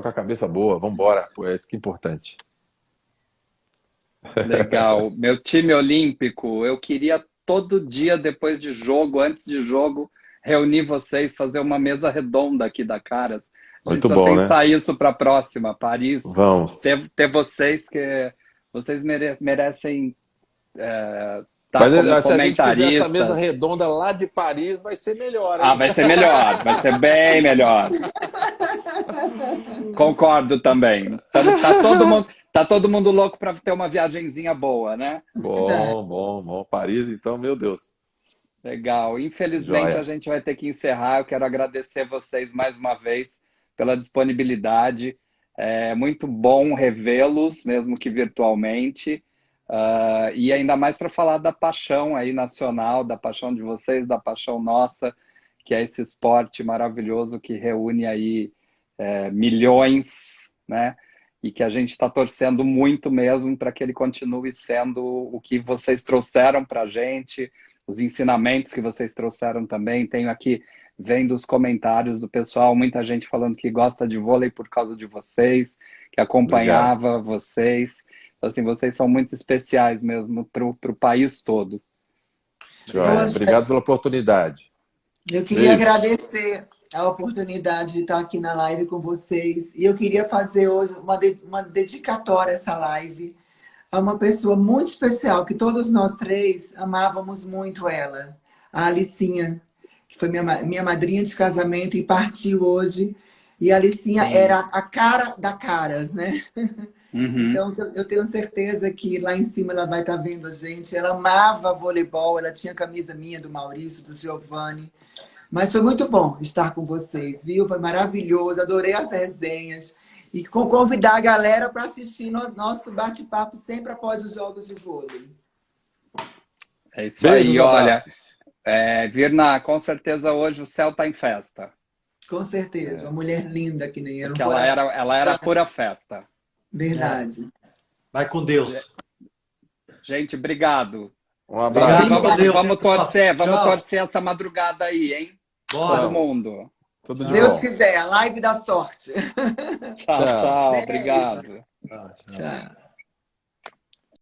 com a cabeça boa, vambora, pô, é isso que é importante. Legal. Meu time olímpico, eu queria todo dia, depois de jogo, antes de jogo, reunir vocês, fazer uma mesa redonda aqui da Caras. A gente Muito só bom, né? pensar isso para a próxima, Paris. Vamos. Ter vocês, porque vocês merecem estar Mas como se a gente fizer essa mesa comentaristas. redonda lá de Paris, vai ser melhor, Ah, hein? vai ser melhor, vai ser bem melhor. Concordo também. Tá todo mundo louco para ter uma viagenzinha boa, né? Verdade. Bom, bom, bom. Paris, então, meu Deus. Legal. Infelizmente a Joia. gente vai ter que encerrar. Eu quero agradecer vocês mais uma vez pela disponibilidade. É muito bom revê-los, mesmo que virtualmente. E ainda mais para falar da paixão aí nacional, da paixão de vocês, da paixão nossa, que é esse esporte maravilhoso que reúne aí milhões, né? E que a gente está torcendo muito mesmo para que ele continue sendo o que vocês trouxeram para a gente, os ensinamentos que vocês trouxeram também. Tenho aqui, vendo os comentários do pessoal, muita gente falando que gosta de vôlei por causa de vocês, que Obrigado. acompanhava vocês. Assim, vocês são muito especiais mesmo pro país todo. Joia. Obrigado pela oportunidade. Eu queria Beijo. agradecer a oportunidade de estar aqui na live com vocês. E eu queria fazer hoje uma dedicatória a essa live a uma pessoa muito especial, que todos nós três amávamos muito ela. A Alicinha, que foi minha madrinha de casamento e partiu hoje. E a Alicinha era a cara da Caras, né? Então, eu tenho certeza que lá em cima ela vai estar vendo a gente. Ela amava voleibol, ela tinha camisa minha, do Maurício, do Giovanni. Mas foi muito bom estar com vocês, viu? Foi maravilhoso, adorei as resenhas. E convidar a galera para assistir nosso bate-papo sempre após os jogos de vôlei. É isso Beijos, aí, olha. abraços. Virna, com certeza hoje o céu tá em festa. Com certeza, uma mulher linda que nem eu. Porque ela era pura festa. Verdade. Vai com Deus. Gente, obrigado. Um abraço. Obrigado. Vamos torcer essa madrugada aí, hein? Bora. Todo mundo. Tudo de Deus bom. quiser, a live da sorte. Tchau, Tchau. obrigado. Tchau. Tchau.